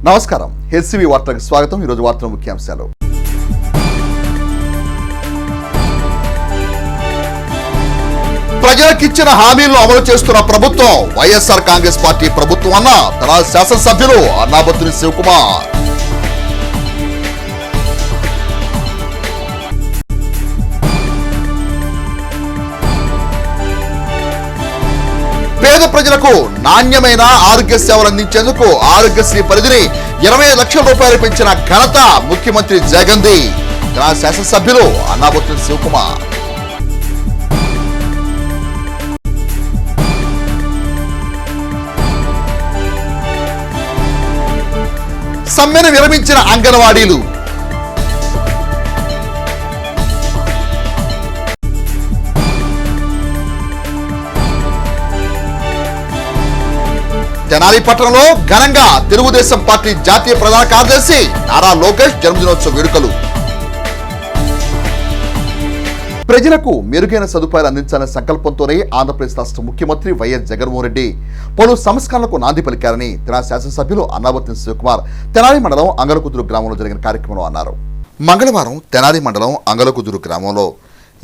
నమస్కారం, హెచ్సివి వార్తలకు స్వాగతం. ఈరోజు వార్తల ముఖ్యాంశాలు. ప్రజలకిచ్చిన హామీలను అమలు చేస్తున్న ప్రభుత్వం వైఎస్ఆర్ కాంగ్రెస్ పార్టీ ప్రభుత్వం అన్న తెనాలి శాసనసభ్యులు అన్నాబత్తుని శివకుమార్. పేద ప్రజలకు నాణ్యమైన ఆరోగ్య సేవలు అందించేందుకు ఆరోగ్యశ్రీ పరిధిని 20 లక్షల రూపాయలు పెంచిన ఘనత ముఖ్యమంత్రి జగన్ది. తెనాలి శాసనసభ్యులు అన్నాబత్తుని శివకుమార్. సమ్మెను విరమించిన అంగన్వాడీలు. తెనాలి పట్టణంలో ఘనంగా తెలుగుదేశం పార్టీ జాతీయ ప్రధాన కార్యదర్శి నారా లోకేష్ జన్మదినోత్సవ వేడుకలు. ప్రజలకు మెరుగైన సదుపాయాలు అందించాలనే సంకల్పంతోనే ఆంధ్రప్రదేశ్ రాష్ట్ర ముఖ్యమంత్రి వైఎస్ జగన్మోహన్ రెడ్డి పలు సంస్కరణలకు నాంది పలికారని తెనాలి శాసనసభ్యులు అన్నాబత్తుని శివకుమార్ తెనాలి మండలం అంగలకుదురు గ్రామంలో జరిగిన కార్యక్రమంలో అన్నారు. మంగళవారం తెనాలి మండలం అంగలకుదురు గ్రామంలో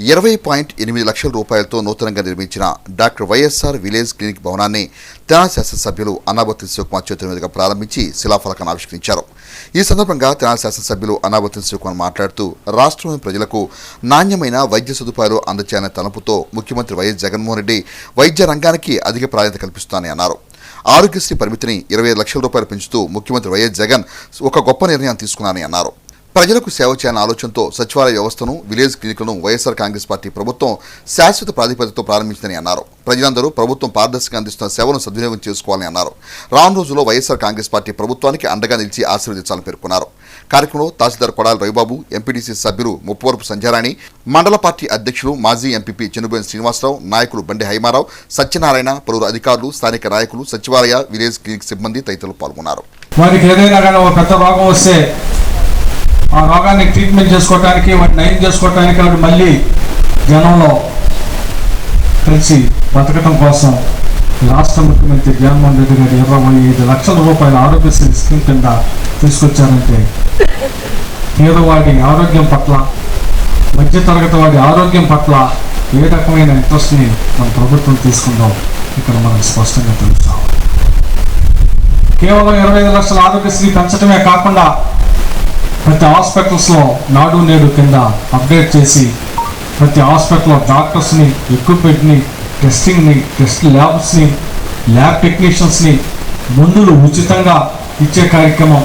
20.8 లక్షల రూపాయలతో నూతనంగా నిర్మించిన డాక్టర్ వైఎస్ఆర్ విలేజ్ క్లినిక్ భవనాన్ని తెనాలి శాసనసభ్యులు అన్నాబత్తుని శివకుమార్ చేతుల మీదుగా ప్రారంభించి శిలాఫలకాన్ని ఆవిష్కరించారు. ఈ సందర్భంగా తెనాలి శాసనసభ్యులు అన్నాబత్తుని శివకుమార్ మాట్లాడుతూ రాష్ట్రంలోని ప్రజలకు నాణ్యమైన వైద్య సదుపాయాలు అందచేయాలనే తలపుతో ముఖ్యమంత్రి వైఎస్ జగన్మోహన్ రెడ్డి వైద్య రంగానికి అధిక ప్రాధాన్యత కల్పిస్తానని అన్నారు. ఆరోగ్యశ్రీ పరిమితిని 25 లక్షల రూపాయలు పెంచుతూ ముఖ్యమంత్రి వైఎస్ జగన్ ఒక గొప్ప నిర్ణయం తీసుకున్నారని అన్నారు. ప్రజలకు సేవ చేయాలనే ఆలోచనతో సచివాలయ వ్యవస్థను, విలేజ్ క్లినిక్లను వైఎస్ఆర్ కాంగ్రెస్ పార్టీ ప్రభుత్వం శాశ్వత ప్రాతిపదికతో ప్రారంభించిందని అన్నారు. ప్రజలందరూ ప్రభుత్వం పారదర్శకంగా అందిస్తున్న సేవలను సద్వినియోగం చేసుకోవాలని అన్నారు. రాను రోజుల్లో వైఎస్ఆర్ కాంగ్రెస్ పార్టీ ప్రభుత్వానికి అండగా నిలిచి ఆశీర్వదించాలని పేర్కొన్నారు. కార్యక్రమంలో తహసీల్దార్ కొడాలి రవిబాబు, ఎంపీటీసీ సభ్యులు ముప్పవరపు సంధ్యారాణి, మండల పార్టీ అధ్యక్షులు మాజీ ఎంపీపీ చెన్నుబోయిన శ్రీనివాసరావు, నాయకులు బండి హైమారావు, సత్యనారాయణ, పలువురు అధికారులు, స్థానిక నాయకులు, సచివాలయ, విలేజ్ క్లినిక్ సిబ్బంది తదితరులు పాల్గొన్నారు. ఆ రోగాన్ని ట్రీట్మెంట్ చేసుకోవడానికి, వాటిని నయం చేసుకోవడానికి వాడు మళ్ళీ జనంలో కలిసి బతకటం కోసం రాష్ట్ర ముఖ్యమంత్రి జగన్మోహన్ రెడ్డి గారు 25 లక్షల రూపాయల ఆరోగ్యశ్రీ స్కీమ్ కింద తీసుకొచ్చారంటే పేదవాడి ఆరోగ్యం పట్ల, మధ్యతరగతి వాడి ఆరోగ్యం పట్ల ఏ రకమైన ఇంట్రెస్ట్ని మన ప్రభుత్వం తీసుకుందాం ఇక్కడ మనకు స్పష్టంగా తెలుస్తాం. కేవలం 25 లక్షల ఆరోగ్యశ్రీ పెంచడమే కాకుండా ప్రతి హాస్పిటల్స్లో నాడు నేడు కింద అప్డేట్ చేసి ప్రతి హాస్పిటల్లో డాక్టర్స్ని, ఎక్విప్మెంట్ని, టెస్టింగ్ని, టెస్ట్ ల్యాబ్స్ని, ల్యాబ్ టెక్నీషియన్స్ని, మందులు ఉచితంగా ఇచ్చే కార్యక్రమం,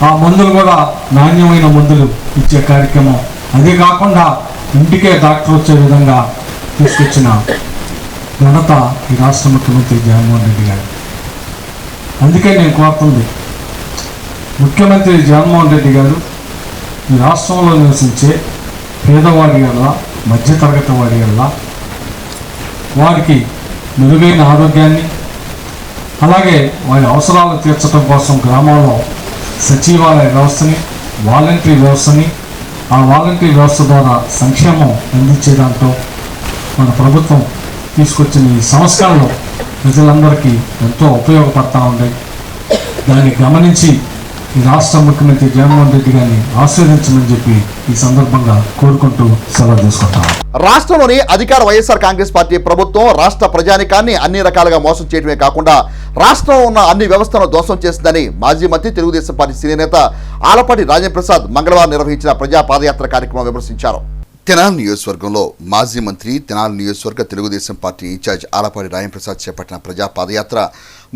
ఆ మందులు కూడా నాణ్యమైన మందులు ఇచ్చే కార్యక్రమం, అదే కాకుండా ఇంటికే డాక్టర్ వచ్చే విధంగా తీసుకొచ్చిన ఘనత ఈ రాష్ట్ర ముఖ్యమంత్రి జగన్మోహన్ రెడ్డి గారు. అందుకే నేను కోరుతుంది, ముఖ్యమంత్రి జగన్మోహన్ రెడ్డి గారు ఈ రాష్ట్రంలో నివసించే పేదవాడి వల్ల, మధ్యతరగతి వాడి వల్ల వారికి మెరుగైన ఆరోగ్యాన్ని, అలాగే వారి అవసరాలు తీర్చడం కోసం గ్రామాల్లో సచివాలయ వ్యవస్థని, వాలంటరీ వ్యవస్థని, ఆ వాలంటరీ వ్యవస్థ ద్వారా సంక్షేమం అందించే దాంట్లో మన ప్రభుత్వం తీసుకొచ్చిన ఈ సంస్కరణలు ప్రజలందరికీ ఎంతో ఉపయోగపడతా ఉన్నాయి. దాన్ని గమనించి ఈ రాష్ట్ర ముఖ్యమంత్రి జగన్మోహన్ రెడ్డి గారిని ఆశీర్వదించమని చెప్పి ఈ సందర్భంగా కోరుకుంటూ సెలవు తీసుకుంటాం. రాష్ట్రంలోని అధికార వైఎస్ఆర్ కాంగ్రెస్ పార్టీ ప్రభుత్వం రాష్ట్ర ప్రజానికాన్ని అన్ని రకాలుగా మోసం చేయడమే కాకుండా రాష్ట్రంలో ఉన్న అన్ని వ్యవస్థలను ధ్వంసం చేసిందని మాజీ మంత్రి, తెలుగుదేశం పార్టీ సీనియర్ నేత ఆలపాటి రాజేంద్ర ప్రసాద్ మంగళవారం నిర్వహించిన ప్రజా పాదయాత్ర కార్యక్రమం విమర్శించారు. తెనాలి నియోజకవర్గంలో మాజీ మంత్రి, తెనాలి నియోజకవర్గ తెలుగుదేశం పార్టీ ఇన్ఛార్జ్ ఆలపాటి రాజేంద్ర ప్రసాద్ చేపట్టిన ప్రజా పాదయాత్ర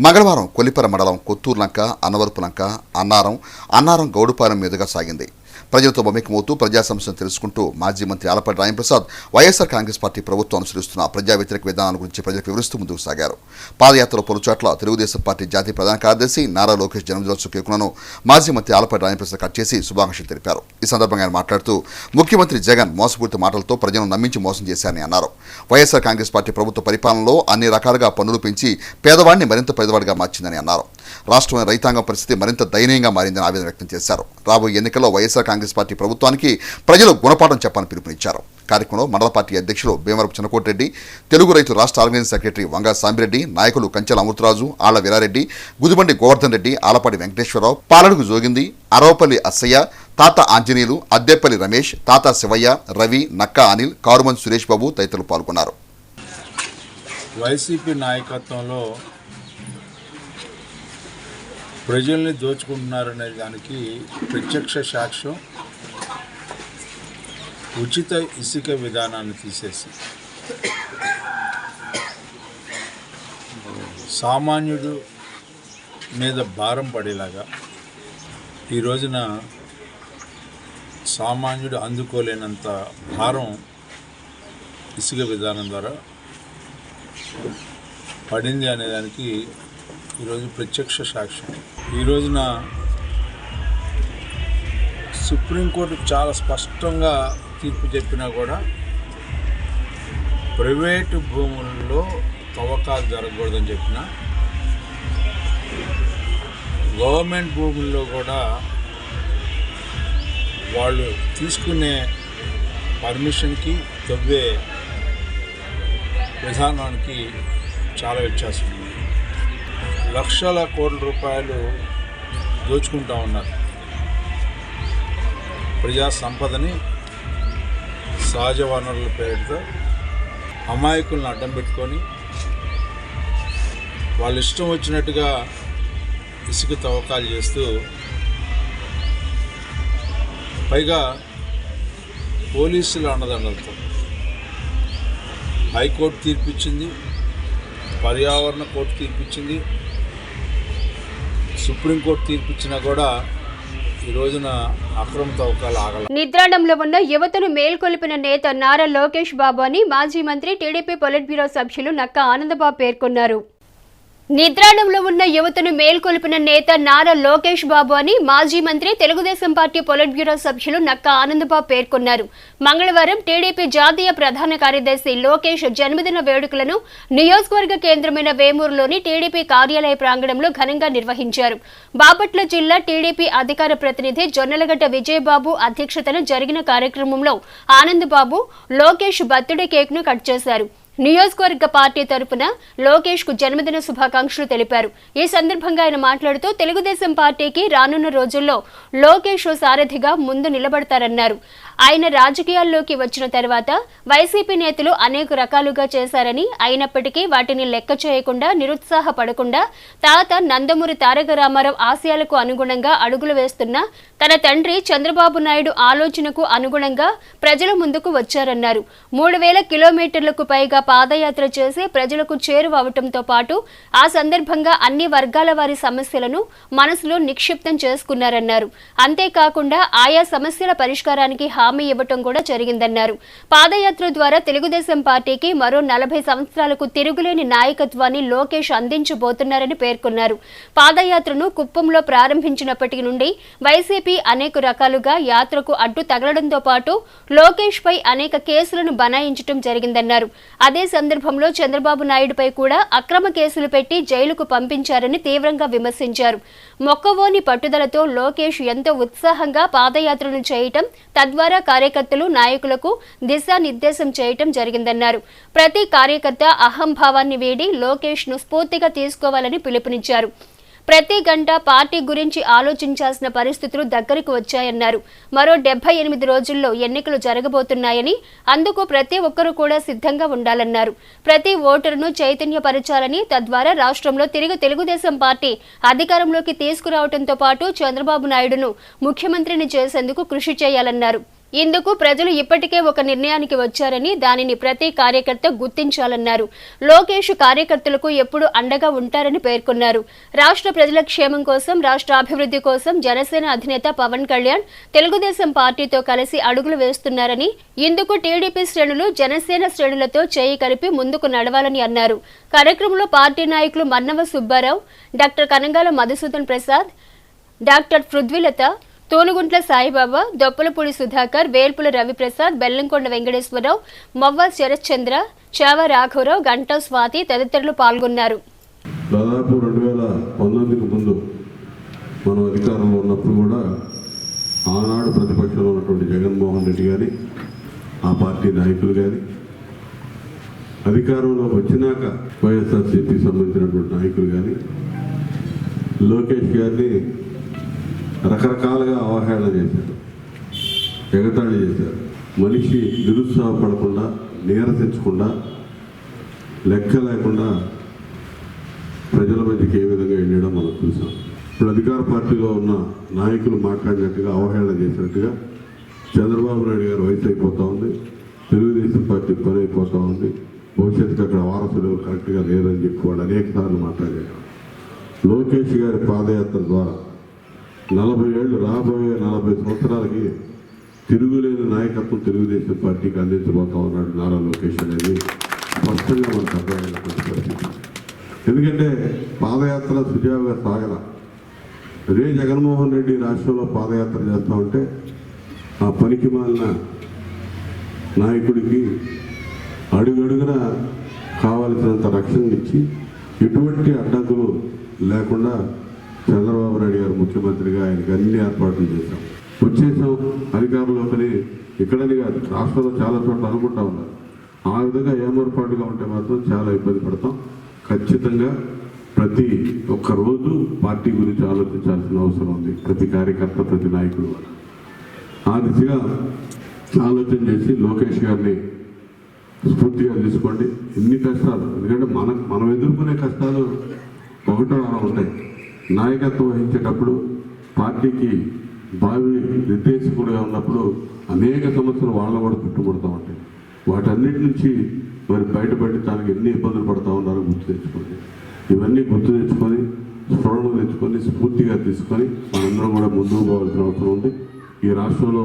మంగళవారం కొల్లిపర మండలం కొత్తూరులంక, అన్నవరపులంక, అన్నారం గౌడుపాలెం మీదుగా సాగింది. ప్రజలతో మమేకమవుతూ ప్రజా సమస్యలను తెలుసుకుంటూ మాజీ మంత్రి ఆలపాటి రాజేంద్ర ప్రసాద్ వైఎస్ఆర్ కాంగ్రెస్ పార్టీ ప్రభుత్వం అనుసరిస్తున్న ప్రజా వ్యతిరేక విధానాల గురించి ప్రజలకు వివరిస్తూ ముందుకు సాగారు. పాదయాత్రలో పలుచోట్ల తెలుగుదేశం పార్టీ జాతీయ ప్రధాన కార్యదర్శి నారా లోకేష్ జన్మదినోత్సవ కేకులను మాజీ మంత్రి ఆలపాటి రాజేంద్ర ప్రసాద్ కట్ చేసి శుభాకాంక్షలు తెలిపారు. ఈ సందర్భంగా ఆయన మాట్లాడుతూ ముఖ్యమంత్రి జగన్ మోసపూరిత మాటలతో ప్రజలను నమ్మించి మోసం చేశారని అన్నారు. వైఎస్ఆర్ కాంగ్రెస్ పార్టీ ప్రభుత్వ పరిపాలనలో అన్ని రకాలుగా పన్నులు పెంచి పేదవాడిని మరింత పేదవాడిగా మార్చిందని అన్నారు. రాష్ట్రంలోని రైతాంగం పరిస్థితి మరింత దయనీయంగా మారిందని ఆవేదన వ్యక్తం చేశారు. రాబోయే ఎన్నికల్లో వైఎస్ఆర్ కాంగ్రెస్ పార్టీ ప్రభుత్వానికి ప్రజలు గుణపాఠం చెప్పాలని పిలుపునిచ్చారు. కార్యక్రమంలో మండల పార్టీ అధ్యక్షులు భీమవరపు చిన్నకోటిరెడ్డి, తెలుగు రైతు రాష్ట్ర ఆర్గనైజింగ్ సెక్రటరీ వంగా సాంబిరెడ్డి, నాయకులు కంచెల అమృతరాజు, ఆళ్ల వీరారెడ్డి, గుదిబండి గోవర్ధన్ రెడ్డి, ఆలపాటి వెంకటేశ్వరరావు, పాలడుగు జోగింది, అరవపల్లి అచ్చయ్య, తాత ఆంజనేయులు, అద్దెపల్లి రమేష్, తాత శివయ్య, రవి, నక్కా అనిల్, కారుమంది సురేష్ బాబు తదితరులు పాల్గొన్నారు. వైసీపీ నాయకత్వంలో ప్రజల్ని దోచుకుంటున్నారనే దానికి ప్రత్యక్ష సాక్ష్యం ఉచిత ఇసుక విధానాన్ని తీసేసి సామాన్యుడు మీద భారం పడేలాగా ఈ రోజున సామాన్యుడు అందుకోలేనంత భారం ఇసుక విధానం ద్వారా పడింది అనేదానికి ఈరోజు ప్రత్యక్ష సాక్ష్యం. ఈ రోజున సుప్రీంకోర్టు చాలా స్పష్టంగా తీర్పు చెప్పినా కూడా ప్రైవేటు భూముల్లో తవ్వకాలు జరగకూడదని చెప్పిన, గవర్నమెంట్ భూముల్లో కూడా వాళ్ళు తీసుకునే పర్మిషన్కి తవ్వే విధానానికి చాలా వ్యత్యాసం ఉంది. లక్షల కోట్ల రూపాయలు దోచుకుంటూ ఉన్నారు. ప్రజా సంపదని సహజ వనరుల పేరుతో అమాయకులను అడ్డం పెట్టుకొని వాళ్ళ ఇష్టం వచ్చినట్టుగా ఇసుక తవ్వకాలు చేస్తూ, పైగా పోలీసుల అండదండలతో హైకోర్టు తీర్పిచ్చింది, పర్యావరణ కోర్టు తీర్పిచ్చింది, సుప్రీంకోర్టు తీర్పిచ్చినా కూడా ఈ రోజున అక్రమ తవ్వకాలు ఆగల. నిద్రాణంలో ఉన్న యువతను మేల్కొల్పిన నేత నారా లోకేష్ బాబు అని మాజీ మంత్రి టీడీపీ పొలిట్ బ్యూరో సభ్యులు నక్కా ఆనందబాబు పేర్కొన్నారు. నిద్రాణంలో ఉన్న యువతను మేల్కొల్పిన నేత నారా లోకేష్ బాబు అని మాజీ మంత్రి తెలుగుదేశం పార్టీ పొలిట్ బ్యూరో సభ్యులు నక్కా ఆనందబాబు పేర్కొన్నారు. మంగళవారం టీడీపీ జాతీయ ప్రధాన కార్యదర్శి లోకేష్ జన్మదిన వేడుకలను నియోజకవర్గ కేంద్రమైన వేమూరులోని టీడీపీ కార్యాలయ ప్రాంగణంలో ఘనంగా నిర్వహించారు. బాపట్ల జిల్లా టీడీపీ అధికార ప్రతినిధి జొన్నలగడ్డ విజయబాబు అధ్యక్షతన జరిగిన కార్యక్రమంలో ఆనందబాబు లోకేష్ బర్త్డే కేక్ ను కట్ చేశారు. నియోజకవర్గ పార్టీ తరపున లోకేష్ కు జన్మదిన శుభాకాంక్షలు తెలిపారు. ఈ సందర్భంగా ఆయన మాట్లాడుతూ తెలుగుదేశం పార్టీకి రానున్న రోజుల్లో లోకేష్ సారథిగా ముందు నిలబడతారన్నారు. ఆయన రాజకీయాల్లోకి వచ్చిన తర్వాత వైసీపీ నేతలు అనేక రకాలుగా చేశారని, అయినప్పటికీ వాటిని లెక్క చేయకుండా నిరుత్సాహపడకుండా తాత నందమూరి తారక రామారావు ఆశయాలకు అనుగుణంగా అడుగులు వేస్తున్న తన తండ్రి చంద్రబాబు నాయుడు ఆలోచనకు అనుగుణంగా ప్రజల ముందుకు వచ్చారన్నారు. 3000 కిలోమీటర్లకు పైగా పాదయాత్ర చేసి ప్రజలకు చేరువవటంతో పాటు ఆ సందర్భంగా అన్ని వర్గాల వారి సమస్యలను మనసులో నిక్షిప్తం చేసుకున్నారన్నారు. అంతేకాకుండా ఆయా సమస్యల పరిష్కారానికి హామీ ఇవ్వటం కూడా జరిగిందన్నారు. పాదయాత్ర ద్వారా తెలుగుదేశం పార్టీకి మరో 40 సంవత్సరాలకు తిరుగులేని నాయకత్వాన్ని లోకేష్ అందించబోతున్నారని పేర్కొన్నారు. పాదయాత్రను కుప్పంలో ప్రారంభించినప్పటి నుండి వైసీపీ అనేక రకాలుగా యాత్రకు అడ్డు తగలడంతో పాటు లోకేష్ పై అనేక కేసులను బనాయించడం జరిగిందన్నారు. అదే సందర్భంలో చంద్రబాబు నాయుడుపై కూడా అక్రమ కేసులు పెట్టి జైలుకు పంపించారని తీవ్రంగా విమర్శించారు. మొక్కవోని పట్టుదలతో లోకేష్ ఎంతో ఉత్సాహంగా పాదయాత్రను చేయటం, తద్వారా కార్యకర్తలు నాయకులకు దిశానిర్దేశం చేయటం జరిగిందన్నారు. ప్రతి కార్యకర్త అహంభావాన్ని వీడి లోకేష్ ను స్ఫూర్తిగా తీసుకోవాలని పిలుపునిచ్చారు. ప్రతి గంట పార్టీ గురించి ఆలోచించాల్సిన పరిస్థితులు దగ్గరకు వచ్చాయన్నారు. మరో 78 రోజుల్లో ఎన్నికలు జరగబోతున్నాయని, అందుకు ప్రతి ఒక్కరూ కూడా సిద్ధంగా ఉండాలన్నారు. ప్రతి ఓటరును చైతన్యపరచాలని, తద్వారా రాష్ట్రంలో తిరిగి తెలుగుదేశం పార్టీ అధికారంలోకి తీసుకురావడంతో పాటు చంద్రబాబు నాయుడును ముఖ్యమంత్రిని చేసేందుకు కృషి చేయాలన్నారు. ఇందుకు ప్రజలు ఇప్పటికే ఒక నిర్ణయానికి వచ్చారని, దానిని ప్రతి కార్యకర్త గుర్తించాలన్నారు. లోకేష్ కార్యకర్తలకు ఎప్పుడు అండగా ఉంటారని పేర్కొన్నారు. రాష్ట్ర ప్రజల క్షేమం కోసం, రాష్ట్ర అభివృద్ధి కోసం జనసేన అధినేత పవన్ కళ్యాణ్ తెలుగుదేశం పార్టీతో కలిసి అడుగులు వేస్తున్నారని, ఇందుకు టీడీపీ శ్రేణులు జనసేన శ్రేణులతో చేయి కలిపి ముందుకు నడవాలని అన్నారు. కార్యక్రమంలో పార్టీ నాయకులు మన్నవ సుబ్బారావు, డాక్టర్ కనగాల మధుసూదన్ ప్రసాద్, డాక్టర్ పృథ్వీలత, తోనుగుంట్ల సాయిబాబా, దొప్పలపూడి సుధాకర్, వేల్పుల రవిప్రసాద్, బెల్లంకొండ వెంకటేశ్వరరావు, మొవ్వ శరత్చంద్ర, చావ రాఘవరావు, గంటా స్వాతి తదితరులు పాల్గొన్నారు. దాదాపు 2019కి ముందు మనం అధికారంలో ఉన్నప్పుడు కూడా ఆనాడు ప్రతిపక్షంలో ఉన్నటువంటి జగన్మోహన్ రెడ్డి గారి ఆ పార్టీ నాయకులు కానీ అధికారంలోకి వచ్చినాక వైఎస్ఆర్సీపీకి సంబంధించినటువంటి నాయకులు కానీ లోకేష్ గారిని రకరకాలుగా అవహేళన చేశారు, ఎగతాళి చేశారు. మనిషి నిరుత్సాహపడకుండా, నీరసించకుండా, లెక్క లేకుండా ప్రజల మధ్యకి ఏ విధంగా వెళ్ళడం మనం చూసాం. ఇప్పుడు అధికార పార్టీలో ఉన్న నాయకులు మాట్లాడినట్టుగా అవహేళన చేసినట్టుగా చంద్రబాబు నాయుడు గారు వయసు అయిపోతూ ఉంది, తెలుగుదేశం పార్టీ పని అయిపోతూ ఉంది, భవిష్యత్తుకి అక్కడ వారసులు కరెక్ట్గా లేదని చెప్పి వాళ్ళు అనేక సార్లు మాట్లాడారు. లోకేష్ గారి పాదయాత్ర ద్వారా 40 ఏళ్ళు రాబోయే 40 సంవత్సరాలకి తిరుగులేని నాయకత్వం తెలుగుదేశం పార్టీకి అందించబోతా ఉన్నాడు నారా లోకేష్ అనేది స్పష్టంగా మనకు అర్థమైనటువంటి పరిస్థితి. ఎందుకంటే పాదయాత్ర సుజావుగా సాగల. అదే జగన్మోహన్ రెడ్డి రాష్ట్రంలో పాదయాత్ర చేస్తూ ఉంటే ఆ పనికి మాలిన నాయకుడికి అడుగడుగున కావలసినంత రక్షణ ఇచ్చి ఎటువంటి అడ్డంకులు లేకుండా చంద్రబాబు నాయుడు గారు ముఖ్యమంత్రిగా ఆయనకి అన్ని ఏర్పాట్లు చేశాం. వచ్చేసాం అధికారంలోకి, ఇక్కడని కాదు రాష్ట్రంలో చాలా చోట్ల అనుకుంటా ఉన్నారు. ఆ విధంగా ఏమర్పాటుగా ఉంటే మాత్రం చాలా ఇబ్బంది పడతాం. ఖచ్చితంగా ప్రతి ఒక్క రోజు పార్టీ గురించి ఆలోచించాల్సిన అవసరం ఉంది. ప్రతి కార్యకర్త, ప్రతి నాయకుడు ఆ దిశగా ఆలోచన చేసి లోకేష్ గారిని స్ఫూర్తిగా తీసుకోండి. ఎన్ని కష్టాలు, ఎందుకంటే మనం ఎదుర్కొనే కష్టాలు ఒకటో అలా ఉంటాయి. నాయకత్వం వహించేటప్పుడు పార్టీకి భావి నిర్దేశకుడుగా ఉన్నప్పుడు అనేక సమస్యలు వాళ్ళ కూడా చుట్టుముడతా ఉంటాయి. వాటన్నిటి నుంచి మరి బయటపడటానికి ఎన్ని ఇబ్బందులు పడతా ఉన్నారో గుర్తు తెచ్చుకోండి. ఇవన్నీ గుర్తు తెచ్చుకొని, స్ఫురణ తెచ్చుకొని, స్ఫూర్తిగా తీసుకొని మనందరం కూడా ముందుకు పోవాల్సిన అవసరం ఉంది. ఈ రాష్ట్రంలో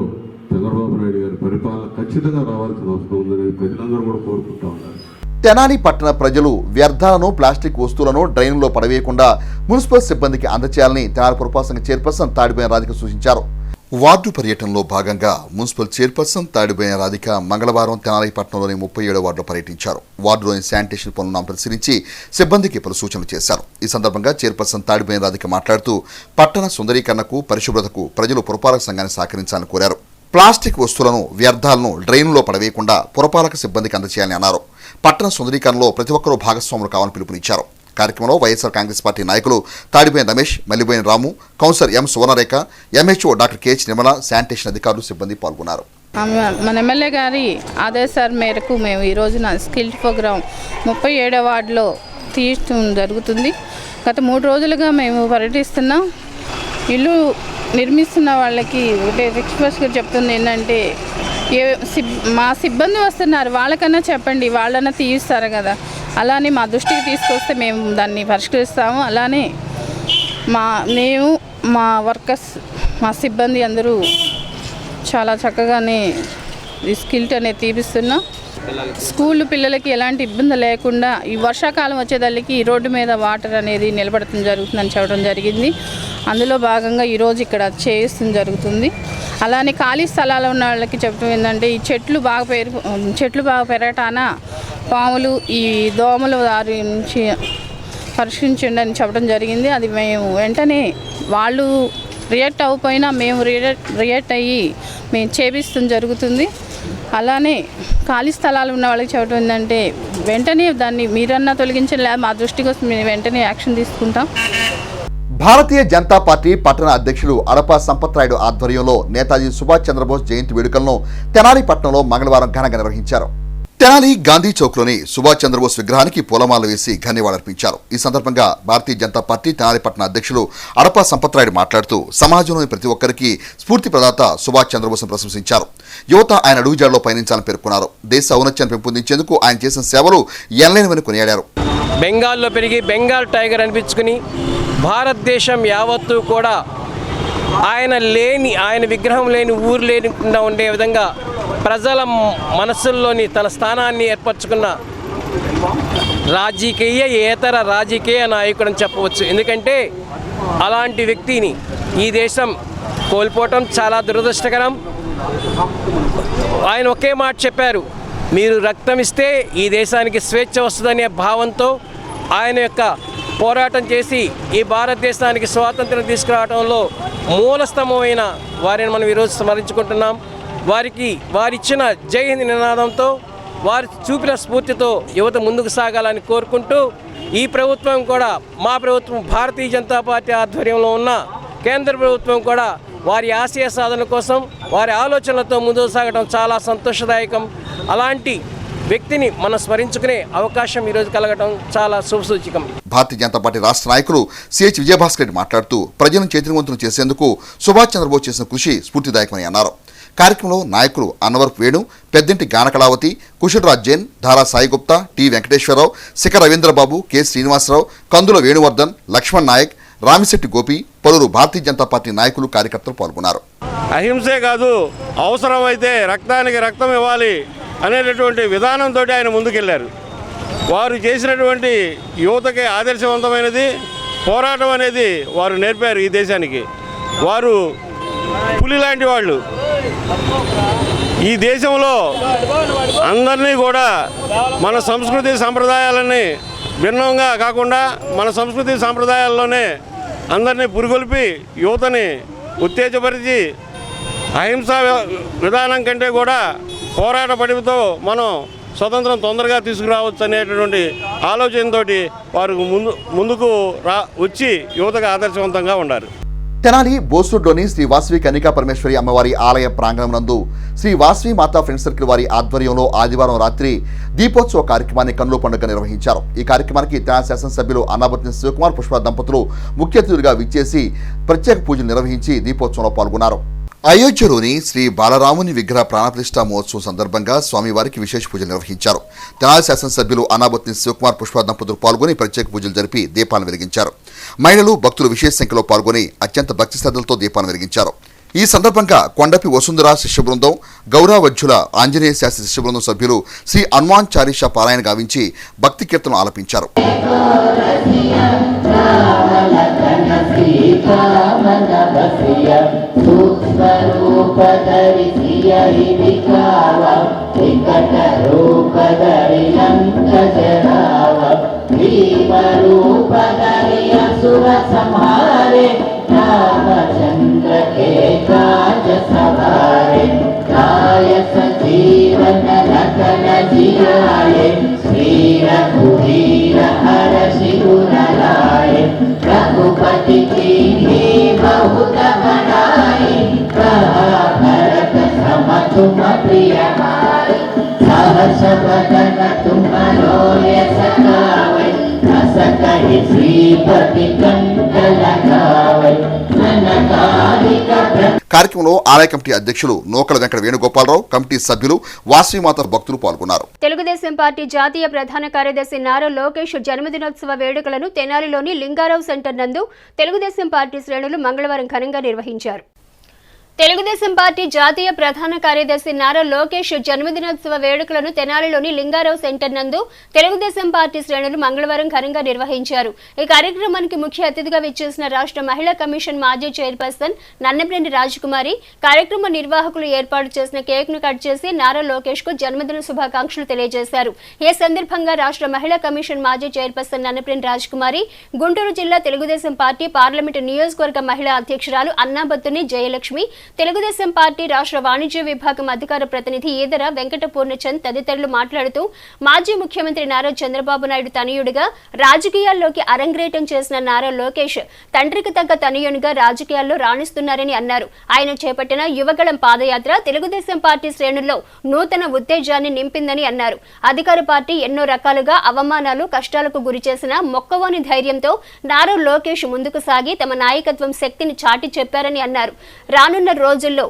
చంద్రబాబు నాయుడు గారి పరిపాలన ఖచ్చితంగా రావాల్సిన అవసరం ఉందనేది ప్రజలందరూ కూడా కోరుకుంటా ఉన్నారు. తెనాలి పట్టణ ప్రజలు వ్యర్థాలను, ప్లాస్టిక్ వస్తువులను డ్రైన్లో పడవేయకుండా మున్సిపల్ సిబ్బందికి అందచేయాలని తెనాలి పురపాలక సంఘ చైర్పర్సన్ తాడిబోయిన రాధిక సూచించారు. వార్డు పర్యటనలో భాగంగా మున్సిపల్ చైర్పర్సన్ తాడిబోయిన రాధిక మంగళవారం తెనాలి పట్టణంలోని 37వ వార్డులో పర్యటించారు. వార్డులోని శానిటేషన్ పనులను పరిశీలించి సిబ్బందికి పలు సూచనలు చేశారు. ఈ సందర్భంగా చైర్పర్సన్ తాడిబోయిన రాధిక మాట్లాడుతూ పట్టణ సుందరీకరణకు, పరిశుభ్రతకు ప్రజలు పురపాలక సంఘాన్ని సహకరించాలని కోరారు. ప్లాస్టిక్ వస్తువులను, వ్యర్థాలను డ్రైన్లో పడవేయకుండా పురపాలక సిబ్బందికి అందచేయాలని అన్నారు. పట్టణ సుందరీకరణలో ప్రతి ఒక్కరూ భాగస్వాములు కావాలని పిలుపునిచ్చారు. కార్యక్రమంలో వైఎస్ఆర్ కాంగ్రెస్ పార్టీ నాయకులు Tadiboyina Ramesh, Malliboyina Ramu, councillor M Suvarnarekha, MHO doctor KH Nirmala, sanitation అధికారులు, సిబ్బంది పాల్గొన్నారు. మన ఎమ్మెల్యే గారి ఆదేశాల మేరకు మేము ఈ రోజున స్కిల్ ప్రోగ్రాం 37వ వార్డులో తీయడం జరుగుతుంది. గత 3 రోజులుగా మేము పర్యటిస్తున్నాం. ఇల్లు నిర్మిస్తున్న వాళ్ళకి ఒకటే రిక్వెస్ట్గా చెప్తుంది ఏంటంటే, మా సిబ్బంది వస్తున్నారు, వాళ్ళకన్నా చెప్పండి, వాళ్ళన్నా తీయిస్తారు కదా. అలానే మా దృష్టికి తీసుకొస్తే మేము దాన్ని పరిష్కరిస్తాము. అలానే మేము మా వర్కర్స్, మా సిబ్బంది అందరూ చాలా చక్కగానే ఈ స్కిల్ట్ అనేది తీపిస్తున్నాం. స్కూల్ పిల్లలకి ఎలాంటి ఇబ్బంది లేకుండా ఈ వర్షాకాలం వచ్చేదానికి ఈ రోడ్డు మీద వాటర్ అనేది నిలబడటం జరుగుతుందని చెప్పడం జరిగింది. అందులో భాగంగా ఈరోజు ఇక్కడ చేయిస్తుంది జరుగుతుంది. అలానే ఖాళీ స్థలాలు ఉన్న వాళ్ళకి చెప్పడం ఏంటంటే, ఈ చెట్లు బాగా పెరగటాన పాములు, ఈ దోమల దారి నుంచి పరిష్కరించండి అని చెప్పడం జరిగింది. అది మేము వెంటనే వాళ్ళు రియాక్ట్ అవ్వకపోయినా మేము రియాక్ట్ అయ్యి మేము చేపిస్తాం జరుగుతుంది. అలానే ఖాళీ స్థలాలు ఉన్న వాళ్ళకి చెప్పడం ఏంటంటే, వెంటనే దాన్ని మీరన్నా తొలగించండి, లేదా మా దృష్టికి వస్తే మేము వెంటనే యాక్షన్ తీసుకుంటాం. భారతీయ జనతా పార్టీ పట్టణ అధ్యక్షులు అడపా సంపత్ రాయుడు ఆధ్వర్యంలో నేతాజీ సుభాష్ చంద్రబోస్ జయంతి వేడుకలను తెనాలి పట్టణంలో మంగళవారం ఘనంగా నిర్వహించారు. తెనాలి గాంధీ చౌక్లోని సుభాష్ చంద్రబోస్ విగ్రహానికి పూలమాలలు వేసి ఘన్యవాళర్పించారు. ఈ సందర్భంగా భారతీయ జనతా పార్టీ తెనాలి పట్టణ అధ్యక్షులు అడపా సంపత్ రాయుడు మాట్లాడుతూ సమాజంలోని ప్రతి ఒక్కరికి స్ఫూర్తి ప్రదాత సుభాష్ చంద్రబోస్ను ప్రశంసించారు. యువత ఆయన అడుగుజాడలో పయనించాలని పేర్కొన్నారు. దేశ ఔన్నత్యాన్ని పెంపొందించేందుకు ఆయన చేసిన సేవలు ఎనలేనివని కొనియాడారు. బెంగాల్లో పెరిగి బెంగాల్ టైగర్ అనిపించుకుని భారతదేశం యావత్తు కూడా ఆయన విగ్రహం లేని ఊరు లేకుండా ఉండే విధంగా ప్రజల మనస్సుల్లోని తన స్థానాన్ని ఏర్పరచుకున్న ఏతర రాజకీయ నాయకుడు అని చెప్పవచ్చు. ఎందుకంటే అలాంటి వ్యక్తిని ఈ దేశం కోల్పోవటం చాలా దురదృష్టకరం. ఆయన ఒకే మాట చెప్పారు, మీరు రక్తం ఇస్తే ఈ దేశానికి స్వేచ్ఛ వస్తుందనే భావంతో ఆయన యొక్క పోరాటం చేసి ఈ భారతదేశానికి స్వాతంత్రం తీసుకురావడంలో మూలస్తంభమైన వారిని మనం ఈరోజు స్మరించుకుంటున్నాం. వారిచ్చిన జై హింద్ నినాదంతో, వారు చూపిన స్ఫూర్తితో యువత ముందుకు సాగాలని కోరుకుంటూ, ఈ ప్రభుత్వం కూడా, మా ప్రభుత్వం భారతీయ జనతా పార్టీ ఆధ్వర్యంలో ఉన్న కేంద్ర ప్రభుత్వం కూడా వారి ఆశయ సాధన కోసం వారి ఆలోచనలతో ముందుకు సాగడం చాలా సంతోషదాయకం. అలాంటి వ్యక్తిని మనం స్మరించుకునే అవకాశం ఈరోజు కలగడం చాలా శుభసూచకం. భారతీయ జనతా పార్టీ రాష్ట్ర నాయకులు సిహెచ్ విజయభాస్కర్ రెడ్డి మాట్లాడుతూ ప్రజలను చైతన్యవంతులు చేసేందుకు సుభాష్ చంద్రబోస్ చేసిన కృషి స్ఫూర్తిదాయకమని అన్నారు. కార్యక్రమంలో నాయకులు అన్నవరపు వేణు, పెద్దింటి గానకళావతి, కుషుల్రాజ్ జైన్, ధారా సాయిగుప్తా, టి వెంకటేశ్వరరావు, శిఖర్ రవీంద్రబాబు, కె శ్రీనివాసరావు, కందుల వేణువర్ధన్, లక్ష్మణ్ నాయక్, రామిశెట్టి గోపి, పలువురు భారతీయ జనతా పార్టీ నాయకులు, కార్యకర్తలు పాల్గొన్నారు. అహింసే కాదు, అవసరమైతే రక్తానికి రక్తం ఇవ్వాలి అనేటటువంటి విధానంతో ఆయన ముందుకెళ్లారు. వారు చేసినటువంటి యువతకి ఆదర్శవంతమైనది పోరాటం అనేది వారు నేర్పారు ఈ దేశానికి. వారు పులి లాంటి వాళ్ళు. ఈ దేశంలో అందరినీ కూడా మన సంస్కృతి సంప్రదాయాలని భిన్నంగా కాకుండా మన సంస్కృతి సంప్రదాయాల్లోనే అందరినీ పురిగొల్పి యువతని ఉత్తేజపరిచి అహింసా విధానం కంటే కూడా పోరాట పడితో మనం స్వతంత్రం తొందరగా తీసుకురావచ్చు అనేటటువంటి ఆలోచనతో వారు ముందుకు వచ్చి యువతకు ఆదర్శవంతంగా ఉన్నారు. తెనాలి బోస్రోడ్లోని శ్రీ వాసవి కన్నికా పరమేశ్వరి అమ్మవారి ఆలయ ప్రాంగణం నందు శ్రీ వాసవి మాతా ఫ్రెండ్స్ సర్కిల్ వారి ఆధ్వర్యంలో ఆదివారం రాత్రి దీపోత్సవ కార్యక్రమాన్ని కన్నుల పండుగ నిర్వహించారు. ఈ కార్యక్రమానికి తెనాలి శాసనసభ్యులు అన్నాబత్తిన శివకుమార్, పుష్ప దంపతులు ముఖ్య అతిథులుగా విచ్చేసి ప్రత్యేక పూజలు నిర్వహించి దీపోత్సవంలో పాల్గొన్నారు. అయోధ్యలోని శ్రీ బాలరాముని విగ్రహ ప్రాణప్రతిష్ఠా మహోత్సవం సందర్భంగా స్వామివారికి విశేష పూజలు నిర్వహించారు. తెనాలి శాసనసభ్యులు అన్నాబత్తిన శివకుమార్, పుష్ప దంపతులు పాల్గొని ప్రత్యేక పూజలు జరిపి దీపాలను వెలిగించారు. మహిళలు, భక్తులు విశేష సంఖ్యలో పాల్గొని అత్యంత భక్తి శ్రద్ధలతో దీపాలను వెలిగించారు. ఈ సందర్భంగా కొండపి వసుంధర శిష్య బృందం, గౌరవజ్జుల ఆంజనేయ శాస్త్రి శిష్య బృందం సభ్యులు శ్రీ హనుమాన్ చాలీసా పారాయణ గావించి భక్తి కీర్తనలు ఆలపించారు. रामचंद्र के काज सवारे, काय सजीवन रतन जियाए, श्री रघुवीर हर शिवर लाए, रघुपति की बहुत बड़ाई, कहा भरत सम तुम प्रिय भाई, सहस बदन तुम रोय सकावे, रस कहि श्रीपति कंठ लगावे। కార్యక్రమంలో ఆలయ కమిటీ అధ్యక్షులు నోకల వెంకట వేణుగోపాలరావు, కమిటీ సభ్యులు, వాసవిమాత భక్తులు పాల్గొన్నారు. తెలుగుదేశం పార్టీ జాతీయ ప్రధాన కార్యదర్శి నారా లోకేష్ జన్మదినోత్సవ వేడుకలను తెనాలిలోని లింగారావు సెంటర్ నందు తెలుగుదేశం పార్టీ శ్రేణులు మంగళవారం ఘనంగా నిర్వహించారు. తెలుగుదేశం పార్టీ జాతీయ ప్రధాన కార్యదర్శి నారా లోకేష్ జన్మదినోత్సవ వేడుకలను తెనాలిలోని లింగారావు సెంటర్ నందు తెలుగుదేశం పార్టీ శ్రేణులు మంగళవారం ఘనంగా నిర్వహించారు. ఈ కార్యక్రమానికి ముఖ్య అతిథిగా విచ్చేసిన రాష్ట్ర మహిళా కమిషన్ మాజీ చైర్పర్సన్ నన్నప్రేని రాజకుమారి, కార్యక్రమ నిర్వాహకులు ఏర్పాటు చేసిన కేక్ ను కట్ చేసి నారా లోకేష్ కు జన్మదిన శుభాకాంక్షలు తెలియజేశారు. ఈ సందర్భంగా రాష్ట్ర మహిళా కమిషన్ మాజీ చైర్పర్సన్ నన్నప్రేని రాజకుమారి, గుంటూరు జిల్లా తెలుగుదేశం పార్టీ పార్లమెంటు నియోజకవర్గ మహిళా అధ్యక్షురాలు అన్నాబత్తుని జయలక్ష్మి, తెలుగుదేశం పార్టీ రాష్ట్ర వాణిజ్య విభాగం అధికార ప్రతినిధి ఈదర వెంకట పూర్ణచంద్ తదితరులు మాట్లాడుతూ మాజీ ముఖ్యమంత్రి నారా చంద్రబాబు నాయుడు తనయుడిగా రాజకీయాల్లోకి అరంగేటం చేసిన నారా లోకేష్ తండ్రికి తగ్గ తనయునిగా రాజకీయాల్లో రాణిస్తున్నారని అన్నారు. ఆయన చేపట్టిన యువగళం పాదయాత్ర తెలుగుదేశం పార్టీ శ్రేణుల్లో నూతన ఉత్తేజాన్ని నింపిందని అన్నారు. అధికార పార్టీ ఎన్నో రకాలుగా అవమానాలు, కష్టాలకు గురి చేసిన మొక్కవోని ధైర్యంతో నారా లోకేష్ ముందుకు సాగి తమ నాయకత్వం శక్తిని చాటి చెప్పారని అన్నారు. రానున్న రోజుల్లో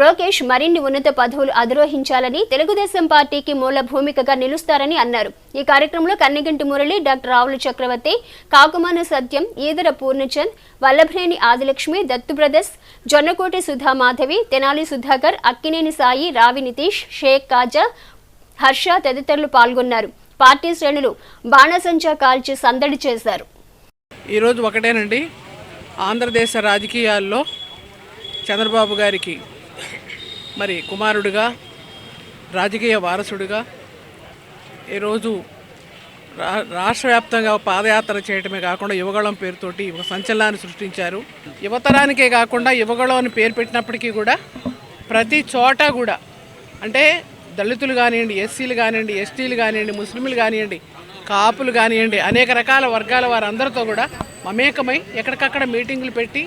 లోకేష్ మరిన్ని ఉన్నత పదవులు అధిరోహించాలని, తెలుగుదేశం పార్టీకి మూల భూమికగా నిలుస్తారని అన్నారు. ఈ కార్యక్రమంలో కన్నిగంటి మురళి, డాక్టర్ రావుల చక్రవర్తి, కాకుమాన సత్యం, ఈదర పూర్ణచంద్, వల్లభనేని ఆదిలక్ష్మి, దత్తు బ్రదర్స్, జొన్నకోటి సుధా మాధవి, తెనాలి సుధాకర్, అక్కినేని సాయి, రావి నితీష్, షేక్ కాజా, హర్ష తదితరులు పాల్గొన్నారు. పార్టీ శ్రేణులు బాణసంచా కాల్చి సందడి చేశారు. ఈరోజు ఒకటేనండి, ఆంధ్రదేశ రాజకీయాల్లో చంద్రబాబు గారికి మరి కుమారుడిగా, రాజకీయ వారసుడిగా ఈరోజు రాష్ట్ర వ్యాప్తంగా పాదయాత్ర చేయటమే కాకుండా యువగళం పేరుతోటి ఒక సంచలనాన్ని సృష్టించారు. యువతరానికే కాకుండా యువగళం అని పేరు పెట్టినప్పటికీ కూడా ప్రతి చోట కూడా అంటే దళితులు కానివ్వండి, ఎస్సీలు కానివ్వండి, ఎస్టీలు కానివ్వండి, ముస్లింలు కానివ్వండి, కాపులు కానివ్వండి, అనేక రకాల వర్గాల వారందరితో కూడా మమేకమై ఎక్కడికక్కడ మీటింగులు పెట్టి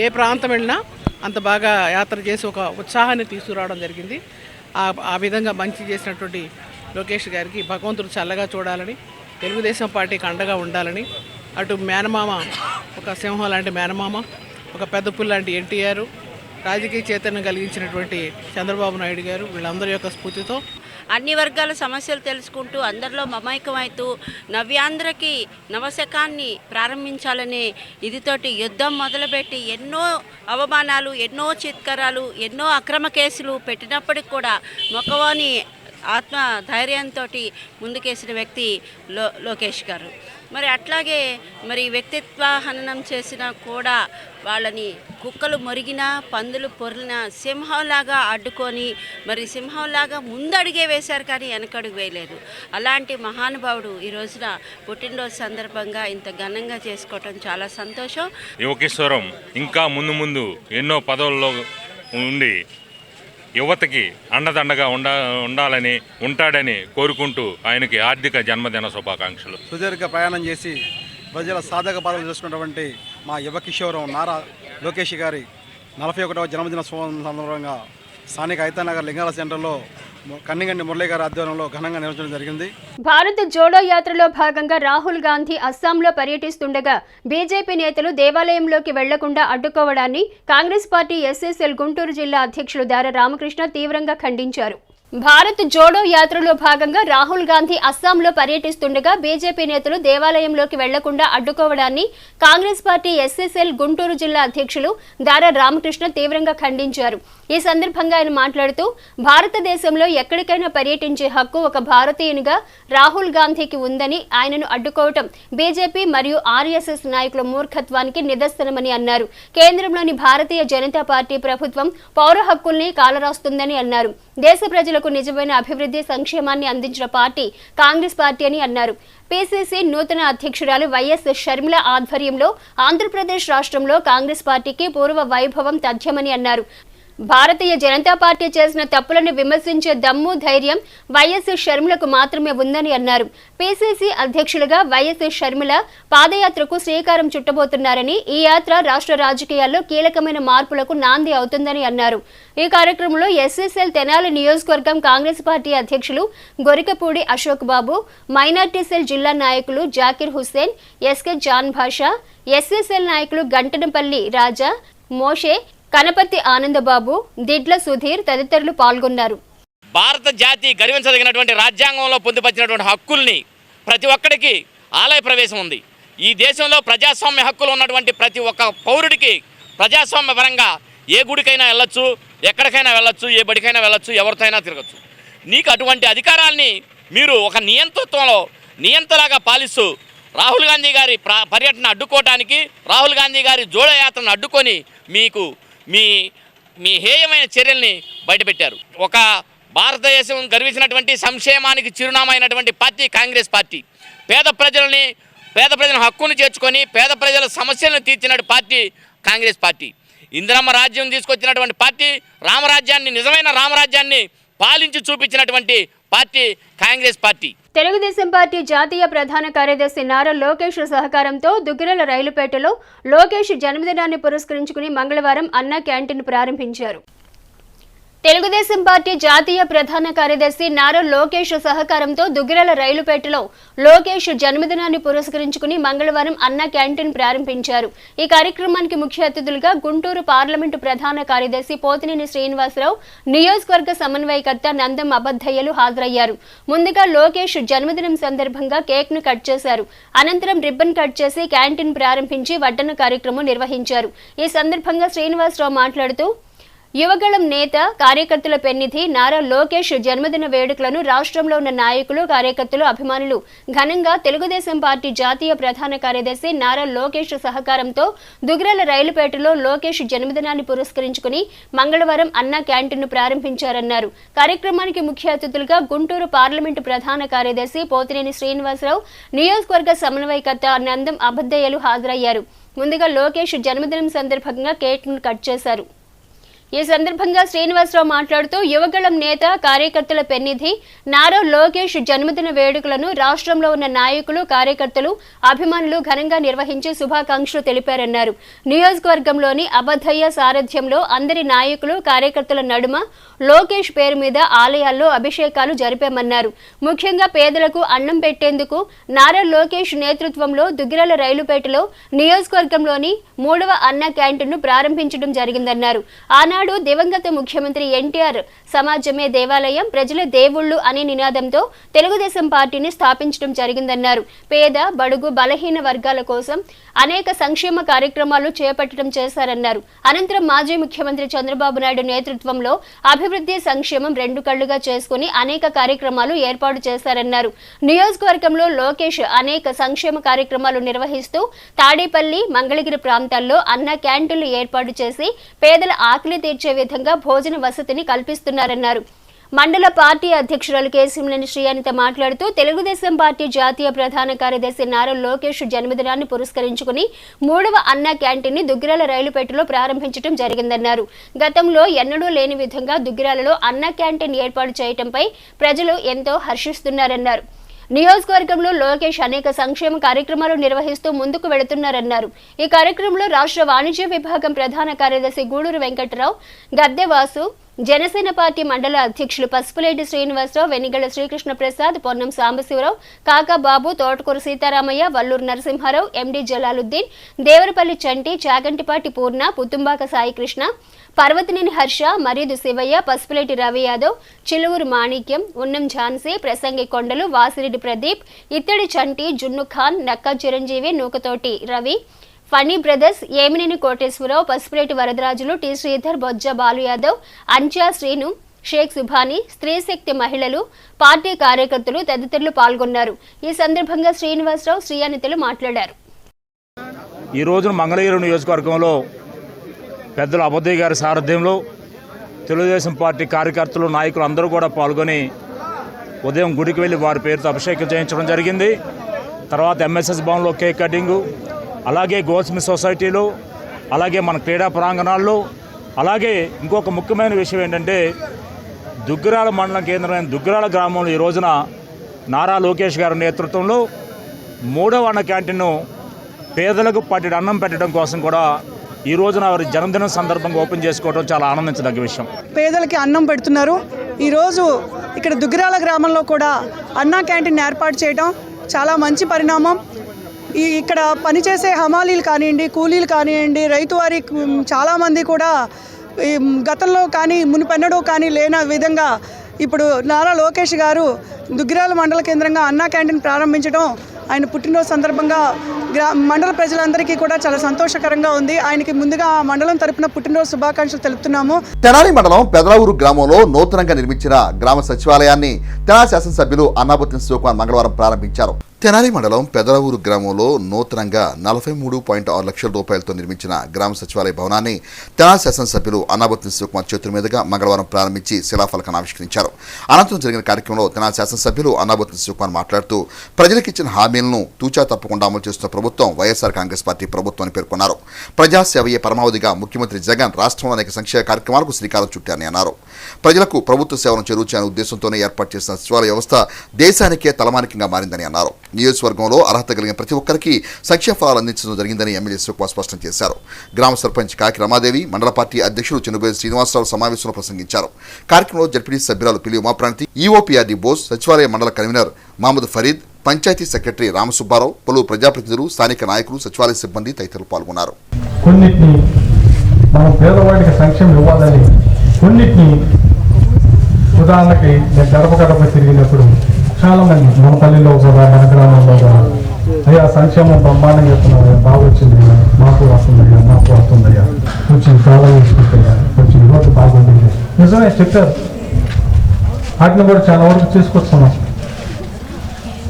ఏ ప్రాంతం వెళ్ళినా అంత బాగా యాత్ర చేసి ఒక ఉత్సాహాన్ని తీసుకురావడం జరిగింది. ఆ విధంగా మంచి చేసినటువంటి లోకేష్ గారికి భగవంతుడు చల్లగా చూడాలని, తెలుగుదేశం పార్టీకి అండగా ఉండాలని, అటు మేనమామ ఒక సింహం లాంటి మేనమామ, ఒక పెద్ద పుల్ లాంటి ఎన్టీఆర్, రాజకీయ చైతన్యం కలిగించినటువంటి చంద్రబాబు నాయుడు గారు వీళ్ళందరి యొక్క స్ఫూర్తితో అన్ని వర్గాల సమస్యలు తెలుసుకుంటూ అందరిలో మమైకమవుతూ నవ్యాంధ్రకి నవశకాన్ని ప్రారంభించాలనే ఇదితోటి యుద్ధం మొదలుపెట్టి ఎన్నో అవమానాలు, ఎన్నో చిత్కరాలు, ఎన్నో అక్రమ కేసులు పెట్టినప్పటికి కూడా మొక్కవాని ఆత్మ ధైర్యంతో ముందుకేసిన వ్యక్తి లోకేష్ గారు. మరి అట్లాగే మరి వ్యక్తిత్వ హననం చేసినా కూడా వాళ్ళని కుక్కలు మొరిగినా, పందులు పొర్లినా సింహంలాగా అడ్డుకొని మరి సింహంలాగా ముందడుగే వేశారు కానీ వెనకడుగు వేయలేదు. అలాంటి మహానుభావుడు ఈ రోజున పుట్టినరోజు సందర్భంగా ఇంత ఘనంగా చేసుకోవటం చాలా సంతోషం. యువకేశ్వరం ఇంకా ముందు ఎన్నో పదవుల్లో ఉండి యువతకి అండదండగా ఉండాలని ఉంటాడని కోరుకుంటూ ఆయనకి ఆర్థిక జన్మదిన శుభాకాంక్షలు. సుదీర్ఘ ప్రయాణం చేసి ప్రజల సాధక బాధలు చేసుకున్నటువంటి మా యువ కిషోరం నారా లోకేష్ గారి 41వ జన్మదిన సందర్భంగా స్థానిక ఐతానగర్ లింగాల సెంటర్లో కన్నిగండి మురళీ గారి ఆధ్వర్యంలో ఘనంగా నిర్వహించడం జరిగింది. భారత్ జోడో యాత్రలో భాగంగా రాహుల్ గాంధీ అస్సాంలో పర్యటిస్తుండగా బీజేపీ నేతలు దేవాలయంలోకి వెళ్లకుండా అడ్డుకోవడాన్ని కాంగ్రెస్ పార్టీ ఎస్ఎస్ఎల్ గుంటూరు జిల్లా అధ్యక్షులు దార రామకృష్ణ తీవ్రంగా ఖండించారు. భారత్ జోడో యాత్రలో భాగంగా రాహుల్ గాంధీ అస్సాంలో పర్యటిస్తుండగా బీజేపీ నేతలు దేవాలయంలోకి వెళ్లకుండా అడ్డుకోవడాన్ని కాంగ్రెస్ పార్టీ ఎస్ఎస్ఎల్ గుంటూరు జిల్లా అధ్యక్షులు దార రామకృష్ణ తీవ్రంగా ఖండించారు. ఈ సందర్భంగా ఆయన మాట్లాడుతూ భారతదేశంలో ఎక్కడికైనా పర్యటించే హక్కు ఒక భారతీయునిగా రాహుల్ గాంధీకి ఉందని, ఆయనను అడ్డుకోవటం బీజేపీ మరియు ఆర్ఎస్ఎస్ నాయకుల మూర్ఖత్వానికి నిదర్శనమని అన్నారు. కేంద్రంలోని భారతీయ జనతా పార్టీ ప్రభుత్వం పౌర హక్కుల్ని కాలరాస్తుందని అన్నారు. దేశ ప్రజలకు నిజమైన అభివృద్ధి సంక్షేమాన్ని అందించిన పార్టీ కాంగ్రెస్ పార్టీ అని అన్నారు. పీసీసీ నూతన అధ్యక్షురాలు వైఎస్ షర్మిల ఆధ్వర్యంలో ఆంధ్రప్రదేశ్ రాష్ట్రంలో కాంగ్రెస్ పార్టీకి పూర్వ వైభవం తథ్యమని అన్నారు. భారతీయ జనతా పార్టీ చేసిన తప్పులను విమర్శించే దమ్ము, ధైర్యం వైఎస్ షర్మిలకు మాత్రమే ఉందని అన్నారు. పీసీసీ అధ్యక్షులుగా వైఎస్ షర్మిల పాదయాత్రకు శ్రీకారం చుట్టబోతున్నారని, ఈ యాత్ర రాష్ట్ర రాజకీయాల్లో కీలకమైన మార్పులకు నాంది అవుతుందని అన్నారు. ఈ కార్యక్రమంలో ఎస్ఎస్ఎల్ తెనాలి నియోజకవర్గం కాంగ్రెస్ పార్టీ అధ్యక్షులు గొరికపూడి అశోక్ బాబు, మైనార్టీ సెల్ జిల్లా నాయకులు జాకిర్ హుస్సేన్, ఎస్కే జాన్ భాషా, ఎస్ఎస్ఎల్ నాయకులు గంటనపల్లి రాజా, మోషే, కనపర్తి ఆనందబాబు, దిడ్ల సుధీర్ తదితరులు పాల్గొన్నారు. భారత జాతి గర్వించదగినటువంటి రాజ్యాంగంలో పొందుపరిచినటువంటి హక్కుల్ని ప్రతి ఒక్కడికి ఆలయ ప్రవేశం ఉంది. ఈ దేశంలో ప్రజాస్వామ్య హక్కులు ఉన్నటువంటి ప్రతి ఒక్క పౌరుడికి ప్రజాస్వామ్య పరంగా ఏ గుడికైనా వెళ్ళొచ్చు, ఎక్కడికైనా వెళ్ళొచ్చు, ఏ బడికైనా వెళ్ళొచ్చు, ఎవరితోనైనా తిరగచ్చు. నీకు అటువంటి అధికారాన్ని మీరు ఒక నియంతలాగా పాలిస్తూ రాహుల్ గాంధీ గారి పర్యటన అడ్డుకోవటానికి, రాహుల్ గాంధీ గారి జోడో యాత్రను అడ్డుకొని మీకు మీ హేయమైన చర్యల్ని బయటపెట్టారు. ఒక భారతదేశం గర్వించినటువంటి సంక్షేమానికి చిరునామైనటువంటి పార్టీ కాంగ్రెస్ పార్టీ. పేద ప్రజల హక్కును చేర్చుకొని పేద ప్రజల సమస్యలను తీర్చిన పార్టీ కాంగ్రెస్ పార్టీ. ఇందిరమ్మ రాజ్యం తీసుకొచ్చినటువంటి పార్టీ, నిజమైన రామరాజ్యాన్ని పాలించి చూపించినటువంటి party Congress party. Telugu Desam party జాతీయ ప్రధాన కార్యదర్శి నారా లోకేష్ సహకారంతో దుగ్గిరాల రైలుపేటలో లోకేష్ జన్మదినాన్ని పురస్కరించుకుని మంగళవారం అన్నా క్యాంటీన్ ప్రారంభించారు. తెలుగుదేశం పార్టీ జాతీయ ప్రధాన కార్యదర్శి నారా లోకేష్ సహకారంతో దుగ్గిరాల రైలుపేటలో లోకేష్ జన్మదినాన్ని పురస్కరించుకుని మంగళవారం అన్నా క్యాంటీన్ ప్రారంభించారు. ఈ కార్యక్రమానికి ముఖ్య అతిథులుగా గుంటూరు పార్లమెంటు ప్రధాన కార్యదర్శి పోతినేని శ్రీనివాసరావు, నియోజకవర్గ సమన్వయకర్త నందం అబద్దయ్యలు హాజరయ్యారు. ముందుగా లోకేష్ జన్మదినం సందర్భంగా కేక్ ను కట్ చేశారు. అనంతరం రిబ్బన్ కట్ చేసి క్యాంటీన్ ప్రారంభించి వడ్డన కార్యక్రమం నిర్వహించారు. ఈ సందర్భంగా శ్రీనివాసరావు మాట్లాడుతూ యువగళం నేత కార్యకర్తల పెన్నిధి నారా లోకేష్ జన్మదిన వేడుకలను రాష్ట్రంలో ఉన్న నాయకులు కార్యకర్తలు అభిమానులు ఘనంగా తెలుగుదేశం పార్టీ జాతీయ ప్రధాన కార్యదర్శి నారా లోకేష్ సహకారంతో దుగ్రాల రైలుపేటలో లోకేష్ జన్మదినాన్ని పురస్కరించుకుని మంగళవారం అన్నా క్యాంటీన్ను ప్రారంభించారన్నారు. కార్యక్రమానికి ముఖ్య అతిథులుగా గుంటూరు పార్లమెంటు ప్రధాన కార్యదర్శి పోతినేని శ్రీనివాసరావు, నియోజకవర్గ సమన్వయకర్త నందం అబద్దయ్యలు హాజరయ్యారు. ముందుగా లోకేష్ జన్మదినం సందర్భంగా కేక్ను కట్ చేశారు. ఈ సందర్భంగా శ్రీనివాసరావు మాట్లాడుతూ యువగళం నేత కార్యకర్తల పెన్నిధి నారా లోకేష్ జన్మదిన వేడుకలను రాష్ట్రంలో ఉన్న నాయకులు కార్యకర్తలు అభిమానులు ఘనంగా నిర్వహించి శుభాకాంక్షలు తెలిపారన్నారు. నియోజకవర్గంలోని అబద్దయ్య సారథ్యంలో అందరి నాయకులు కార్యకర్తల నడుమ లోకేష్ పేరు మీద ఆలయాల్లో అభిషేకాలు జరిపామన్నారు. ముఖ్యంగా పేదలకు అన్నం పెట్టేందుకు నారా లోకేష్ నేతృత్వంలో దుగ్గిరాల రైలుపేటలో నియోజకవర్గంలోని 3వ అన్నా క్యాంటీన్ను ప్రారంభించడం జరిగిందన్నారు. ఆనాడు దివంగత ముఖ్యమంత్రి ఎన్టీఆర్ సమాజమే దేవాలయం, ప్రజల దేవుళ్లు అనే నినాదంతో తెలుగుదేశం పార్టీని స్థాపించడం జరిగిందన్నారు. పేద, బడుగు, బలహీన వర్గాల కోసం అనేక సంక్షేమ కార్యక్రమాలు చేపట్టడం చేశారన్నారు. అనంతరం మాజీ ముఖ్యమంత్రి చంద్రబాబు నాయుడు నేతృత్వంలో అభివృద్ధి, సంక్షేమం రెండు కళ్లుగా చేసుకుని అనేక కార్యక్రమాలు ఏర్పాటు చేశారన్నారు. నియోజకవర్గంలో లోకేష్ అనేక సంక్షేమ కార్యక్రమాలు నిర్వహిస్తూ తాడేపల్లి, మంగళగిరి ప్రాంతాల్లో అన్నా క్యాంటీన్లు ఏర్పాటు చేసి పేదల ఆకలి తీర్చే విధంగా భోజన వసతిని కల్పిస్తున్నారన్నారు. మండల పార్టీ అధ్యక్షురాలు కేశంనేని శ్రీయానిత మాట్లాడుతూ తెలుగుదేశం పార్టీ జాతీయ ప్రధాన కార్యదర్శి నారా లోకేష్ జన్మదినాన్ని పురస్కరించుకుని 3వ అన్నా క్యాంటీన్ ని దుగ్గిరాల రైలుపేటలో ప్రారంభించడం జరిగిందన్నారు. గతంలో ఎన్నడూ లేని విధంగా దుగ్గిరాలలో అన్నా క్యాంటీన్ ఏర్పాటు చేయడంపై ప్రజలు ఎంతో హర్షిస్తున్నారన్నారు. నియోజకవర్గంలో లోకేష్ అనేక సంక్షేమ కార్యక్రమాలు నిర్వహిస్తూ ముందుకు వెళుతున్నారన్నారు. ఈ కార్యక్రమంలో రాష్ట్ర వాణిజ్య విభాగం ప్రధాన కార్యదర్శి గూడూరు వెంకటరావు, గద్దెవాసు, జనసేన పార్టీ మండల అధ్యక్షులు పసుపులేటి శ్రీనివాసరావు, వెనిగళ్ల శ్రీకృష్ణ ప్రసాద్, పొన్నం సాంబశివరావు, కాకాబాబు, తోటకూరు సీతారామయ్య, వల్లూరు నరసింహారావు, ఎండి జలాలుద్దీన్, దేవరపల్లి చంటి, చాగంటిపాటి పూర్ణ, పుత్తుంబాక సాయికృష్ణ, పర్వతనేని హర్ష, మరీదు శివయ్య, పసుపులేటి రవి యాదవ్, చిలువురు మాణిక్యం, ఉన్నం ఝాన్సీ, ప్రసంగి కొండలు, వాసిరెడ్డి ప్రదీప్, ఇత్తడి చంటి, జున్ను ఖాన్, నక్కా చిరంజీవి, నూకతోటి రవి, ఫనీ బ్రదర్స్, ఏమినేని కోటేశ్వరరావు, పసుపులేటి వరదరాజులు, టి శ్రీధర్, బొజ్జ బాలు యాదవ్, అంచా శ్రీను, షేక్ సుభాని, స్త్రీశక్తి మహిళలు, పార్టీ కార్యకర్తలు తదితరులు పాల్గొన్నారు. ఈ సందర్భంగా శ్రీనివాసరావు, శ్రీయానితలు మాట్లాడారు. ఈ రోజున మంగళగిరి నియోజకవర్గంలో పెద్దలు అబద్దయ్య గారి సారథ్యంలో తెలుగుదేశం పార్టీ కార్యకర్తలు, నాయకులు అందరూ కూడా పాల్గొని ఉదయం గుడికి వెళ్ళి వారి పేరుతో అభిషేకం చేయించడం జరిగింది. తర్వాత ఎంఎస్ఎస్ భవన్లో కేక్ కటింగు, అలాగే గోల్స్మిత్ సొసైటీలో, అలాగే మన క్రీడా ప్రాంగణాల్లో, అలాగే ఇంకొక ముఖ్యమైన విషయం ఏంటంటే దుగ్గిరాల మండలం కేంద్రమైన దుగ్గిరాల గ్రామంలో ఈ రోజున నారా లోకేష్ గారి నేతృత్వంలో 3వ అన్న క్యాంటీన్ను పేదలకు పట్టెడు అన్నం పెట్టడం కోసం కూడా ఈ రోజున వారి జన్మదినం సందర్భంగా ఓపెన్ చేసుకోవడం చాలా ఆనందించదగ్గ విషయం. పేదలకి అన్నం పెడుతున్నారు. ఈరోజు ఇక్కడ దుగ్గిరాల గ్రామంలో కూడా అన్నా క్యాంటీన్ ఏర్పాటు చేయడం చాలా మంచి పరిణామం. ఇక్కడ పనిచేసే హమాలీలు కానివ్వండి, కూలీలు కానివ్వండి, రైతు వారి చాలామంది కూడా గతంలో కానీ మునిపెన్నడూ కానీ లేని విధంగా ఇప్పుడు నారా లోకేష్ గారు దుగ్గిరాల మండల కేంద్రంగా అన్నా క్యాంటీన్ ప్రారంభించడం ఆయన పుట్టినరోజు సందర్భంగా మండల ప్రజలందరికీ కూడా చాలా సంతోషకరంగా ఉంది. ఆయనకి ముందుగా మండలం తరపున పుట్టినరోజు శుభాకాంక్షలు తెలుపుతున్నాము. తెనాలి మండలం పెదరావూరు గ్రామంలో నూతనంగా నిర్మించిన గ్రామ సచివాలయాన్ని తెనాలి శాసనసభ్యులు అన్నాబత్తిన శివకుమార్ మంగళవారం ప్రారంభించారు. తెనాలి మండలం పెదరావూరు గ్రామంలో నూతనంగా 43.6 లక్షల రూపాయలతో నిర్మించిన గ్రామ సచివాలయ భవనాన్ని తెనాలి శాసనసభ్యులు అన్నాబత్తిన శివకుమార్ చేతుల మీదుగా మంగళవారం ప్రారంభించి శిలాఫలకాన్ని ఆవిష్కరించారు. అనంతరం జరిగిన కార్యక్రమంలో తెనాలి శాసనసభ్యులు అన్నాబత్తిన శివకుమార్ మాట్లాడుతూ ప్రజలకు ఇచ్చిన హామీలను తూచా తప్పకుండా అమలు చేస్తున్న ప్రభుత్వం వైఎస్ఆర్ కాంగ్రెస్ పార్టీ ప్రభుత్వం అని పేర్కొన్నారు. ప్రజాసేవయే పరమావధిగా ముఖ్యమంత్రి జగన్ రాష్ట్రంలో అనేక సంక్షేమ కార్యక్రమాలకు శ్రీకారం చుట్టారని అన్నారు. ప్రజలకు ప్రభుత్వ సేవలను చేరువచ్చే ఉద్దేశంతోనే ఏర్పాటు చేసిన సచివాలయ వ్యవస్థ దేశానికే తలమానికంగా మారిందని అన్నారు. నియోజకవర్గంలో అర్హత కలిగిన ప్రతి ఒక్కరికి సంక్షేమ ఫలాలు అందించడం జరిగిందని ఎమ్మెల్యే శివకుమార్ స్పష్టం చేశారు. గ్రామ సర్పంచ్ కాకి రమాదేవి, మండల పార్టీ అధ్యక్షులు చెన్నుబోయి శ్రీనివాసరావు సమావేశంలో ప్రసంగించారు. కార్యక్రమంలో జడ్పీటీ సభ్యురాలు పిల్లి ఉమాప్రాంతి, ఈఓపీఆర్డీ బోస్, సచివాలయ మండల కన్వీనర్ మహమ్మద్ ఫరీద్, పంచాయతీ సెక్రటరీ రామసుబ్బారావు, పలువురు ప్రజాప్రతినిధులు, స్థానిక నాయకులు, సచివాలయ సిబ్బంది తదితరులు పాల్గొన్నారు. కొన్నిటిని మనం పేదవాడికి సంక్షేమం ఇవ్వాలని, కొన్నిటిని ఉదాహరణకి నేను గడప తిరిగినప్పుడు చాలా మంది మన పల్లెల్లో కూడా మన గ్రామంలో కూడా అయ్యా సంక్షేమం బ్రహ్మాండంగా చెప్తున్నారు, బాగా వచ్చింది, మాకు వస్తుందయ్యా, మాకు వస్తుందయ్యా, కొంచెం చాలా చేసుకుంటాయా, కొంచెం ఇవ్వక బాగా నిజమే చెప్పారు, వాటిని కూడా చాలా వరకు తీసుకొస్తున్నాం.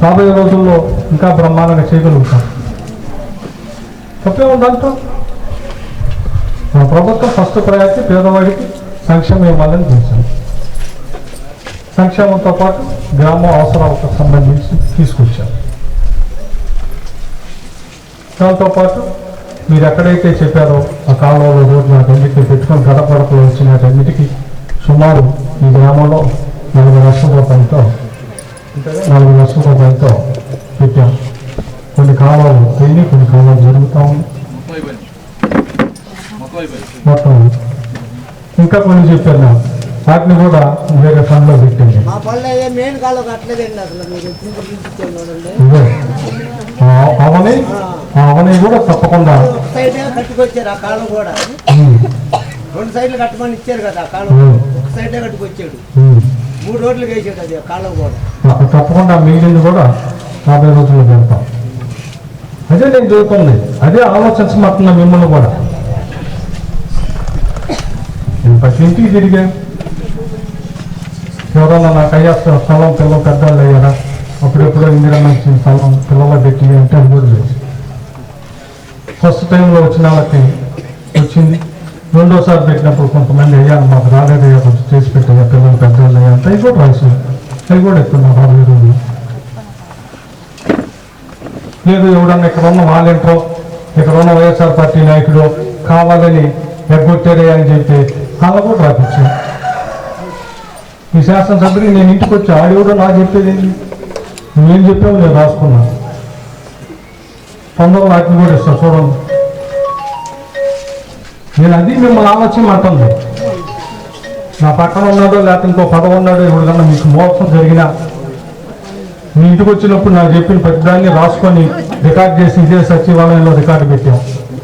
రాబోయే రోజుల్లో ఇంకా బ్రహ్మాండంగా చేయగలుగుతాం. తప్పే ఉందంటూ మన ప్రభుత్వం ఫస్ట్ ప్రయారిటీ పేదవాడికి సంక్షేమం ఇవ్వాలని చూసాం. సంక్షేమంతో పాటు గ్రామ అవసరాలకు సంబంధించి తీసుకొచ్చాం. దాంతోపాటు మీరు ఎక్కడైతే చెప్పారో ఆ కాలువలో రోడ్లు అన్నింటినీ పెట్టుకొని గడపడకలు వచ్చినటన్నిటికీ సుమారు ఈ గ్రామంలో 40 లక్షల రూపాయలతో పెట్టాం. కొన్ని కాలువలు పెరిగి కొన్ని కాలువలు జరుగుతూ ఉంది. మొత్తం ఇంకా కొన్ని చెప్పాను, వాటిని కూడా వేరే ఫండ్లో పెట్టింది. అవని కూడా తప్పకుండా కట్టుకొచ్చారు. ఆ కాలం కూడా 2 సైడ్లు కట్టమని ఇచ్చారు కదా, ఆ కాలం ఒక సైడే కట్టుకొచ్చాడు. 3 రోడ్లు వేసాడు అది ఆ కాలం కూడా. తప్పకుండా మిగిలింది కూడా 50 రోజుల్లో పెడతాం. అదే నేను చదువుతుంది, అదే ఆలోచించమంటున్నా మిమ్మల్ని కూడా. నేను ప్రతి ఇంటికి తిరిగా, ఎవరన్నా నాకు అయ్యా స్థలం పిల్లలు పెద్దవాళ్ళు అయ్యారా, అప్పుడెప్పుడో ఇందిరమ్మ ఇచ్చిన స్థలం పిల్లలు పెట్టి అంటే అది కూడా లేదు. ఫస్ట్ టైంలో వచ్చిన వాళ్ళకి వచ్చింది, రెండోసారి పెట్టినప్పుడు కొంతమంది అయ్యా మాకు రాలేదయ్యా కొంచెం చేసి పెట్టయ్యా పిల్లలు పెద్దవాళ్ళు అయ్యా అంటే అవి కూడా రాశారు. అవి కూడా ఎక్కువ రాబోయే రోజులు. లేదు ఎవడన్నా ఇక్కడ ఉన్న వాలంటీరో ఇక్కడ ఉన్న వైఎస్ఆర్ పార్టీ నాయకుడు కావాలని ఎగ్గొట్టారే అని చెప్పి అలా కూడా రాపించాను. ఈ శాసనసభ్యుడికి నేను ఇంటికి వచ్చి ఆడేవాడు నాకు చెప్పేది ఏంటి, నువ్వేం చెప్పావు నేను రాసుకున్నాను. తొందరలో వాటిని కూడా ఇస్తాను చూడండి. నేను అది మిమ్మల్ని ఆలోచించమంటుంది. నా పక్కన ఉన్నాడో లేకపోతే ఇంకో పదవి ఉన్నాడో ఎవరికన్నా మీకు మోసం జరిగినా మీ ఇంటికి వచ్చినప్పుడు నాకు చెప్పిన ప్రతిదాన్ని రాసుకొని రికార్డ్ చేసి ఇదే సచివాలయంలో రికార్డు పెట్టాం.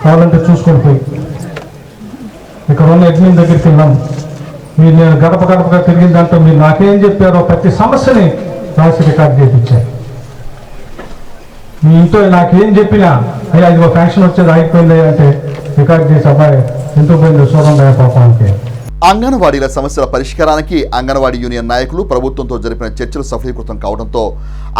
కావాలంటే చూసుకొని పోయి ఇక్కడ ఉన్న అడ్మిన్ దగ్గరికి వెళ్ళాం. మీరు నేను గడప గడపగా తిరిగిన దాంట్లో మీరు నాకేం చెప్పారో ప్రతి సమస్యని రాసి రికార్డ్ చేయించారు. మీ ఇంట్లో నాకేం చెప్పినా అయ్యా అది ఒక ఫ్యాక్షన్ వచ్చేది ఆగిపోయింది అంటే రికార్డ్ చేసి అబ్బాయి ఎంతో పోయిందో చూడండి పాపానికి. అంగన్వాడీల సమస్యల పరిష్కారానికి అంగన్వాడీ యూనియన్ నాయకులు ప్రభుత్వంతో జరిపిన చర్చలు సఫలీకృతం కావడంతో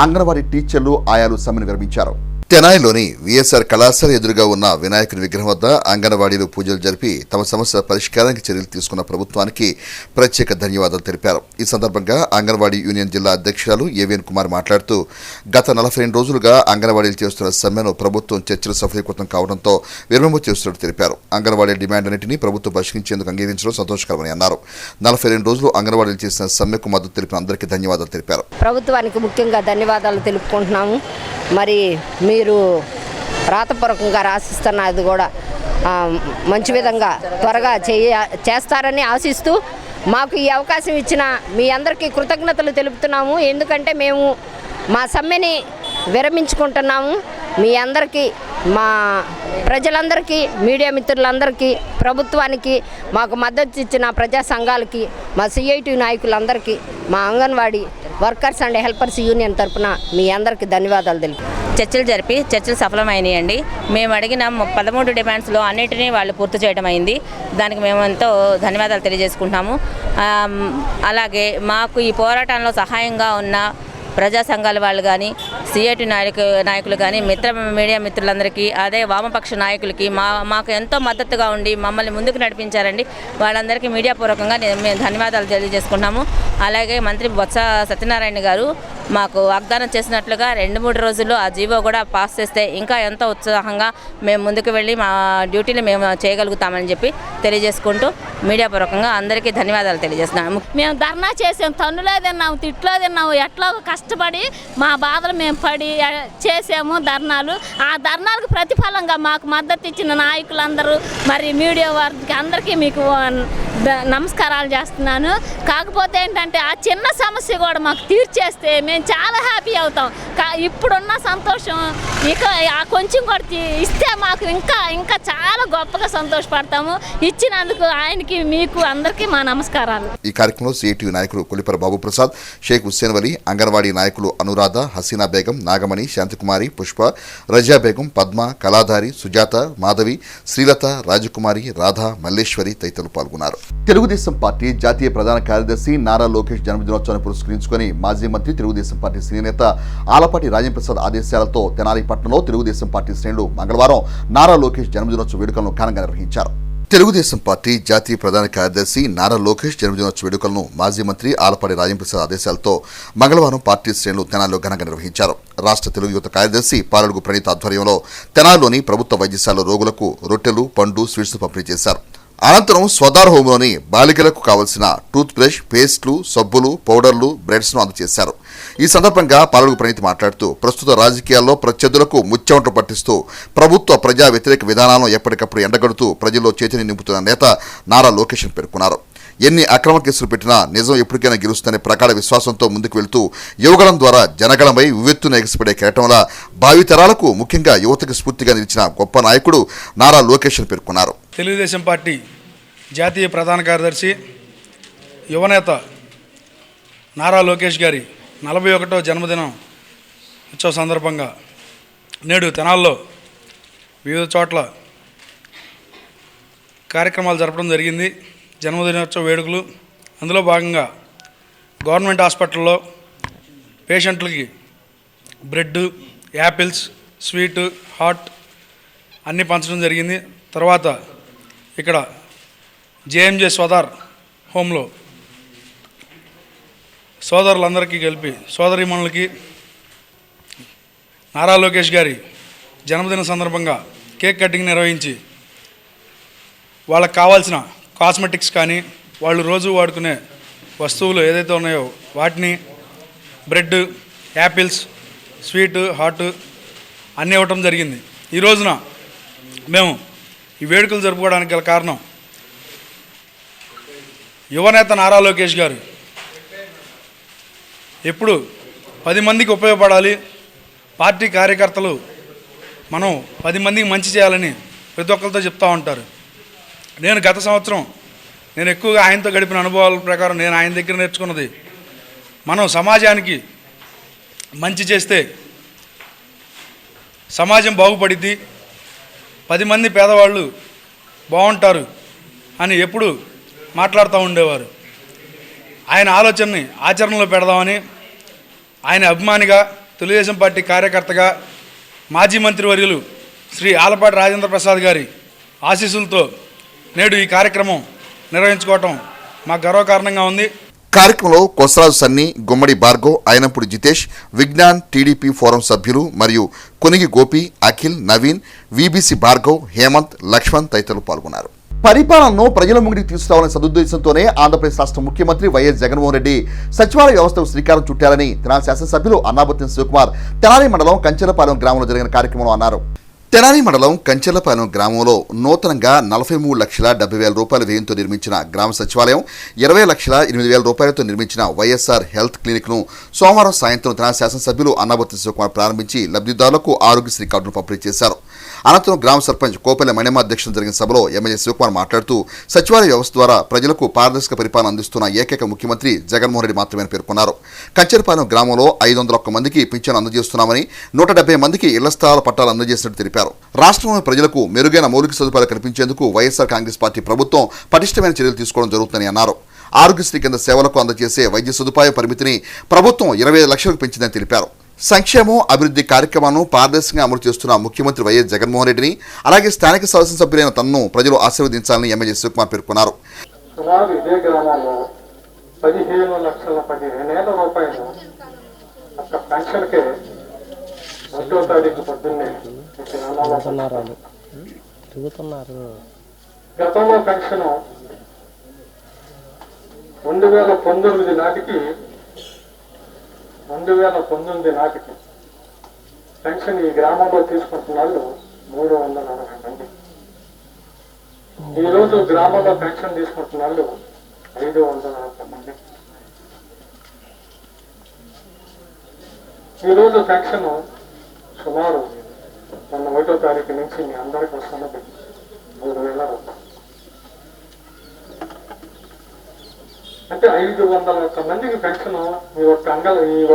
అంగన్వాడీ టీచర్లు ఆయాలు సమ్మెను విరమించారు. తెనాలిలోని విఎస్ఆర్ కళాశాల ఎదురుగా ఉన్న వినాయకుని విగ్రహం వద్ద అంగన్వాడీలు పూజలు జరిపి తమ సమస్యల పరిష్కారానికి చర్యలు తీసుకున్న ప్రభుత్వానికి ప్రత్యేక ధన్యవాదాలు తెలిపారు. ఈ సందర్భంగా అంగన్వాడీ యూనియన్ జిల్లా అధ్యక్షురాలు ఏవిఎన్ కుమార్ మాట్లాడుతూ గత 42 రోజులుగా అంగన్వాడీలు చేస్తున్న సమ్మెను ప్రభుత్వం చర్చలు సఫలీకృతం కావడంతో విరమణ చేస్తున్నట్టు తెలిపారు. అంగన్వాడీ డిమాండ్లన్నింటినీ ప్రభుత్వం పరిష్కరించేందుకు అంగీకరించడం సంతోషకరమని అన్నారు. 42 రోజులు అంగన్వాడీలు చేసిన సమ్మెకు మద్దతు తెలిపిన అందరికీ ధన్యవాదాలు తెలిపారు. ప్రభుత్వానికి ముఖ్యంగా ధన్యవాదాలు తెలుపుకుంటున్నాము. మరి మీరు రాతపూర్వకంగా రాసిస్తున్న అది కూడా మంచి విధంగా త్వరగా చేస్తారని ఆశిస్తూ మాకు ఈ అవకాశం ఇచ్చిన మీ అందరికీ కృతజ్ఞతలు తెలుపుతున్నాము. ఎందుకంటే మేము మా సమ్మెని విరమించుకుంటున్నాము. మీ అందరికీ, మా ప్రజలందరికీ, మీడియా మిత్రులందరికీ, ప్రభుత్వానికి, మాకు మద్దతు ఇచ్చిన ప్రజా సంఘాలకి, మా సిఐటి నాయకులందరికీ, మా anganwadi workers and helpers union తరఫున మీ అందరికీ ధన్యవాదాలు తెలుపు. చర్చలు సఫలమైనాయండి. మేము అడిగిన 13 డిమాండ్స్లో అన్నిటినీ వాళ్ళు పూర్తి చేయడం అయింది. దానికి మేము ఎంతో ధన్యవాదాలు తెలియజేసుకుంటున్నాము. అలాగే మాకు ఈ పోరాటంలో సహాయంగా ఉన్న ప్రజా సంఘాల వాళ్ళు కానీ, సిఐటి నాయకులు కానీ, మీడియా మిత్రులందరికీ, అదే వామపక్ష నాయకులకి మాకు ఎంతో మద్దతుగా ఉండి మమ్మల్ని ముందుకు నడిపించారండి. వాళ్ళందరికీ మీడియా పూర్వకంగా మేము ధన్యవాదాలు తెలియజేసుకుంటున్నాము. అలాగే మంత్రి బొత్స సత్యనారాయణ గారు మాకు వాగ్దానం చేసినట్లుగా 2-3 రోజుల్లో ఆ జీవో కూడా పాస్ చేస్తే ఇంకా ఎంతో ఉత్సాహంగా మేము ముందుకు వెళ్ళి మా డ్యూటీని మేము చేయగలుగుతామని చెప్పి తెలియజేసుకుంటూ మీడియా పూర్వకంగా అందరికీ ధన్యవాదాలు తెలియజేస్తున్నాము. మేము ధర్నా చేసాం, తన్నులో తిన్నాము, తిట్లో తిన్నాము, ఎట్లా కష్టపడి మా బాధలు మేము పడి చేసాము ధర్నాలు. ఆ ధర్నాలకు ప్రతిఫలంగా మాకు మద్దతు ఇచ్చిన నాయకులందరూ, మరి మీడియా వారికి అందరికీ మీకు నమస్కారాలు చేస్తున్నాను. కాకపోతే ఏంటంటే ఆ చిన్న సమస్య కూడా మాకు తీర్చేస్తే మేము చాలా హ్యాపీ అవుతాం. ఇప్పుడున్న సంతోషం ఇక కొంచెం కూడా ఇస్తే మాకు ఇంకా చాలా గొప్పగా సంతోషపడతాము. ఇచ్చినందుకు ఆయనకి, మీకు అందరికీ మా నమస్కారాలు. ఈ కార్యక్రమంలో సిఐటి నాయకులు కొలిపర బాబు ప్రసాద్, షేక్ హుస్సేన్ వలి, అంగన్వాడీ నాయకులు అనురాధ, హసీనా బేగం, నాగమణి, శాంతికుమారి, పుష్ప, రజా బేగం, పద్మ, కళాధారి, సుజాత, మాధవి, శ్రీలత, రాజకుమారి, రాధ, మల్లేశ్వరి తదితరులు పాల్గొన్నారు. తెలుగుదేశం పార్టీ జాతీయ ప్రధాన కార్యదర్శి నారా లోకేష్ జన్మదినోత్సవాన్ని పురస్కరించుకుని మాజీ మంత్రి తెలుగుదేశం పార్టీ సీనియర్ నేత ఆలపాటి రాజేంద్ర ప్రసాద్ ఆదేశాలతో తెనాలి పట్టణంలో తెలుగుదేశం పార్టీ శ్రేణులు మంగళవారం నారా లోకేష్ జన్మదినోత్సవ వేడుకలను ఘనంగా నిర్వహించారు. తెలుగుదేశం పార్టీ జాతీయ ప్రధాన కార్యదర్శి నారా లోకేష్ జన్మదినోత్సవ వేడుకలను మాజీ మంత్రి ఆలపాటి రాజేంద్ర ప్రసాద్ ఆదేశాలతో మంగళవారం పార్టీ శ్రేణులు తెనాలిలో ఘనంగా నిర్వహించారు. రాష్ట్ర తెలుగు యువత కార్యదర్శి పాలడుగు ప్రణీత ఆధ్వర్యంలో తెనాలిలోని ప్రభుత్వ వైద్యశాల రోగులకు రొట్టెలు, పండ్లు, స్వీట్స్ పంపిణీ చేశారు. అనంతరం స్వదార్ హోంలోని బాలికలకు కావలసిన టూత్ బ్రష్, పేస్ట్లు, సబ్బులు, పౌడర్లు, బ్రెడ్స్ ను అందజేశారు. ఈ సందర్భంగా పాలడుగు ప్రణీతి మాట్లాడుతూ ప్రస్తుత రాజకీయాల్లో ప్రత్యర్థులకు ముచ్చెమట పట్టిస్తూ ప్రభుత్వ ప్రజా వ్యతిరేక విధానాలను ఎప్పటికప్పుడు ఎండగడుతూ ప్రజల్లో చైతన్యం నింపుతున్న నేత నారా లోకేష్ అని పేర్కొన్నారు. ఎన్ని అక్రమ కేసులు పెట్టినా నిజం ఎప్పటికైనా గెలుస్తుందనే ప్రగాఢ విశ్వాసంతో ముందుకు వెళ్తూ యువగళం ద్వారా జనగళమై ఉవ్వెత్తున ఎగసిపడే కెరటంలా భావితరాలకు ముఖ్యంగా యువతకు స్ఫూర్తిగా నిలిచిన గొప్ప నాయకుడు నారా లోకేష్ అని పేర్కొన్నారు. తెలుగుదేశం పార్టీ జాతీయ ప్రధాన కార్యదర్శి యువనేత నారా లోకేష్ గారి 41వ జన్మదినం ఉత్సవ సందర్భంగా నేడు తెనాల్లో వివిధ చోట్ల కార్యక్రమాలు జరపడం జరిగింది. జన్మదినోత్సవ వేడుకలు. అందులో భాగంగా గవర్నమెంట్ హాస్పిటల్లో పేషెంట్లకి బ్రెడ్, యాపిల్స్, స్వీటు, హాట్ అన్నీ పంచడం జరిగింది. తర్వాత ఇక్కడ జేఎంజే స్వదార్ హోంలో సోదరులందరికీ కలిపి సోదరీమణులకి నారా లోకేష్ గారి జన్మదిన సందర్భంగా కేక్ కటింగ్ నిర్వహించి వాళ్ళకి కావాల్సిన కాస్మెటిక్స్ కానీ వాళ్ళు రోజు వాడుకునే వస్తువులు ఏదైతే ఉన్నాయో వాటిని బ్రెడ్, యాపిల్స్, స్వీటు, హాట్ అన్నీ ఇవ్వటం జరిగింది. ఈ రోజున మేము ఈ వేడుకలు జరుపుకోవడానికి గల కారణం యువనేత నారా లోకేష్ గారు ఎప్పుడు 10 మందికి ఉపయోగపడాలి, పార్టీ కార్యకర్తలు మనం 10 మందికి మంచి చేయాలని ప్రతి ఒక్కరితో చెప్తూ ఉంటారు. నేను గత సంవత్సరం నేను ఎక్కువగా ఆయనతో గడిపిన అనుభవాల ప్రకారం నేను ఆయన దగ్గర నేర్చుకున్నది, మనం సమాజానికి మంచి చేస్తే సమాజం బాగుపడిద్ది, 10 మంది పేదవాళ్ళు బాగుంటారు అని ఎప్పుడు మాట్లాడుతూ ఉండేవారు. ఆయన ఆలోచనని ఆచరణలో పెడదామని ఆయన అభిమానిగా, తెలుగుదేశం పార్టీ కార్యకర్తగా, మాజీ మంత్రివర్యులు శ్రీ ఆలపాటి రాజేంద్ర ప్రసాద్ గారి ఆశీస్సులతో నేడు ఈ కార్యక్రమం నిర్వహించుకోవటం మాకు గర్వకారణంగా ఉంది. కార్యక్రమంలో కొసరాజు సన్ని, గుమ్మడి భార్గవ్, ఆయనంపుడి జితేష్, విజ్ఞాన్, టీడీపీ ఫోరం సభ్యులు మరియు కొనిగి గోపి, అఖిల్, నవీన్, వీబీసీ భార్గవ్, హేమంత్, లక్ష్మణ్ తదితరులు పాల్గొన్నారు. పరిపాలనను ప్రజల ముంగిటికి తీసుకురావాలనే సదుద్దేశంతోనే ఆంధ్రప్రదేశ్ రాష్ట్ర ముఖ్యమంత్రి వైఎస్ జగన్మోహన్ రెడ్డి సచివాలయ వ్యవస్థకు శ్రీకారం చుట్టారని తెనాలి శాసనసభ్యులు అన్నాబత్తిన శివకుమార్ తెనాలి మండలం కంచెలపాలెం గ్రామంలో జరిగిన కార్యక్రమంలో అన్నారు. తెనాలి మండలం కంచెలపాలెం గ్రామంలో నూతనంగా 43,70,000 రూపాయల వ్యయంతో నిర్మించిన గ్రామ సచివాలయం, 20,08,000 రూపాయలతో నిర్మించిన వైఎస్ఆర్ హెల్త్ క్లినిక్ను సోమవారం సాయంత్రం తెనాలి శాసనసభ్యులు అన్నాబత్తిన శివకుమార్ ప్రారంభించి లబ్ధిదారులకు ఆరోగ్యశ్రీ కార్డును పంపిణీ చేశారు. అనంతరం గ్రామ సర్పంచ్ కోపెల్ల మణిమ అధ్యక్షతన జరిగిన సభలో ఎమ్మెల్యే శివకుమార్ మాట్లాడుతూ సచివాలయ వ్యవస్థ ద్వారా ప్రజలకు పారదర్శక పరిపాలన అందిస్తున్న ఏకైక ముఖ్యమంత్రి జగన్మోహన్ రెడ్డి మాత్రమే పేర్కొన్నారు. కంచెలపాలెం గ్రామంలో 501 మందికి పింఛను అందజేస్తున్నామని, 170 మందికి ఇళ్ల స్థలాల పట్టాలు అందజేసినట్టు తెలిపారు. రాష్ట్రంలోని ప్రజలకు మెరుగైన మౌలిక సదుపాయాలు కల్పించేందుకు వైఎస్ఆర్ కాంగ్రెస్ పార్టీ ప్రభుత్వం పటిష్టమైన చర్యలు తీసుకోవడం జరుగుతుందని అన్నారు. ఆరోగ్యశ్రీ కింద సేవలకు అందజేసే వైద్య సదుపాయ పరిమితిని ప్రభుత్వం 25 లక్షలకు పెంచిందని తెలిపారు. సంక్షేమం, అభివృద్ధి కార్యక్రమాలను పారదర్శకంగా అమలు చేస్తున్న ముఖ్యమంత్రి వైఎస్ జగన్మోహన్ రెడ్డిని, అలాగే స్థానిక శాసనసభ్యులైన తనను ప్రజలు ఆశీర్వదించాలని ఎమ్మెల్యే శివకుమార్ పేర్కొన్నారు. సుమారు ఇదే గ్రామంలో 15,15,000 రూపాయలు ఒక్క పెన్షన్కే 1వ తారీఖు పొద్దున్నే గతంలో పెన్షన్ 2019 నాటికి పెన్షన్ ఈ గ్రామంలో తీసుకుంటున్న వాళ్ళు 340 మంది. ఈరోజు గ్రామంలో పెన్షన్ తీసుకుంటున్న వాళ్ళు 540 మంది. ఈరోజు పెన్షన్ సుమారు మొన్న 1వ తారీఖు నుంచి మీ అందరికి వస్తున్నది 3,000 రూపాయలు. అంటే 501 మందికి పెన్షన్ ఈ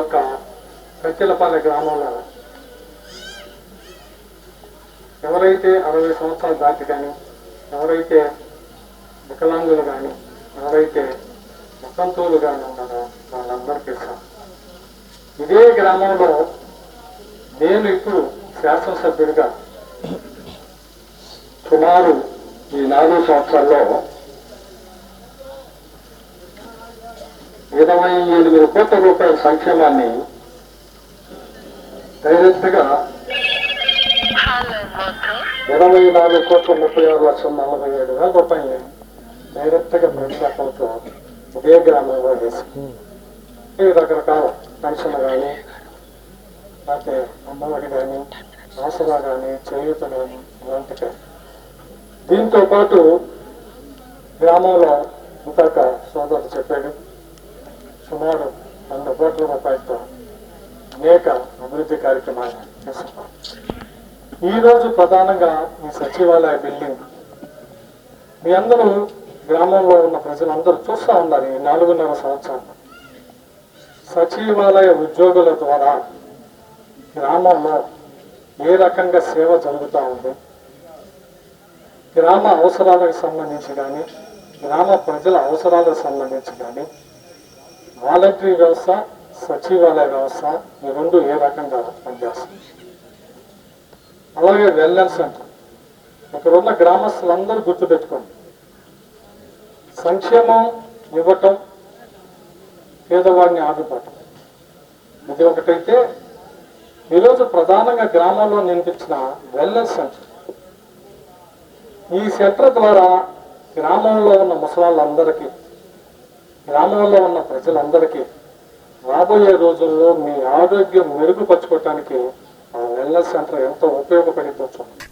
ఒక్క కంచెలపాలెం గ్రామంలో ఎవరైతే 60 సంవత్సరాలు దాటి కానీ, ఎవరైతే వికలాంగులు కానీ ఎవరైతే ముఖంతోలు కానీ ఉన్నారో వాళ్ళందరికీ ఇస్తాం. ఇదే గ్రామంలో నేను ఇప్పుడు శాసనసభ్యుడిగా సుమారు ఈ 4 సంవత్సరాల్లో 28 కోట్ల రూపాయల సంక్షేమాన్ని డైరెక్ట్గా 24,36,47,000 రూపాయలు డైరెక్ట్గా ప్రతి అకౌంట్లో ఇదే గ్రామంలో వేసి రకరకాల పెన్షన్ కానీ లేకపోతే అమ్మఒడి కానీ ఆసరా కానీ చేయూత కానీ ఇలాంటివి. దీంతో పాటు గ్రామంలో ఇంకొక సోదరుడు చెప్పాడు సుమారు 100 కోట్ల రూపాయలతో అనేక అభివృద్ధి కార్యక్రమాలు చేస్తున్నాం. ఈరోజు ప్రధానంగా ఈ సచివాలయ బిల్డింగ్ మీ అందరూ గ్రామంలో ఉన్న ప్రజలందరూ చూస్తూ ఉన్నారు. ఈ 4.5 సంవత్సరాలు సచివాలయ ఉద్యోగుల ద్వారా గ్రామంలో ఏ రకంగా సేవ జరుగుతూ ఉంది, గ్రామ అవసరాలకు సంబంధించి కానీ గ్రామ ప్రజల అవసరాలకు సంబంధించి కానీ వాలంటరీ వ్యవస్థ సచివాలయ వ్యవస్థ ఈ రెండు ఏ రకంగా పనిచేస్తుంది. అలాగే వెల్నెస్ సెంటర్ ఇక్కడ ఉన్న గ్రామస్తులందరూ గుర్తుపెట్టుకోండి, సంక్షేమం ఇవ్వటం పేదవాడిని ఆదుకోవటం ఇది ఒకటైతే, ఈరోజు ప్రధానంగా గ్రామంలో నిర్మించిన వెల్నెస్ సెంటర్, ఈ సెంటర్ ద్వారా గ్రామంలో ఉన్న ముసలాళ్ళందరికీ గ్రామంలో ఉన్న ప్రజలందరికీ రాబోయే రోజుల్లో మీ ఆరోగ్యం మెరుగుపరచుకోవటానికి వెల్నెస్ సెంటర్ ఎంతో ఉపయోగపడిందో.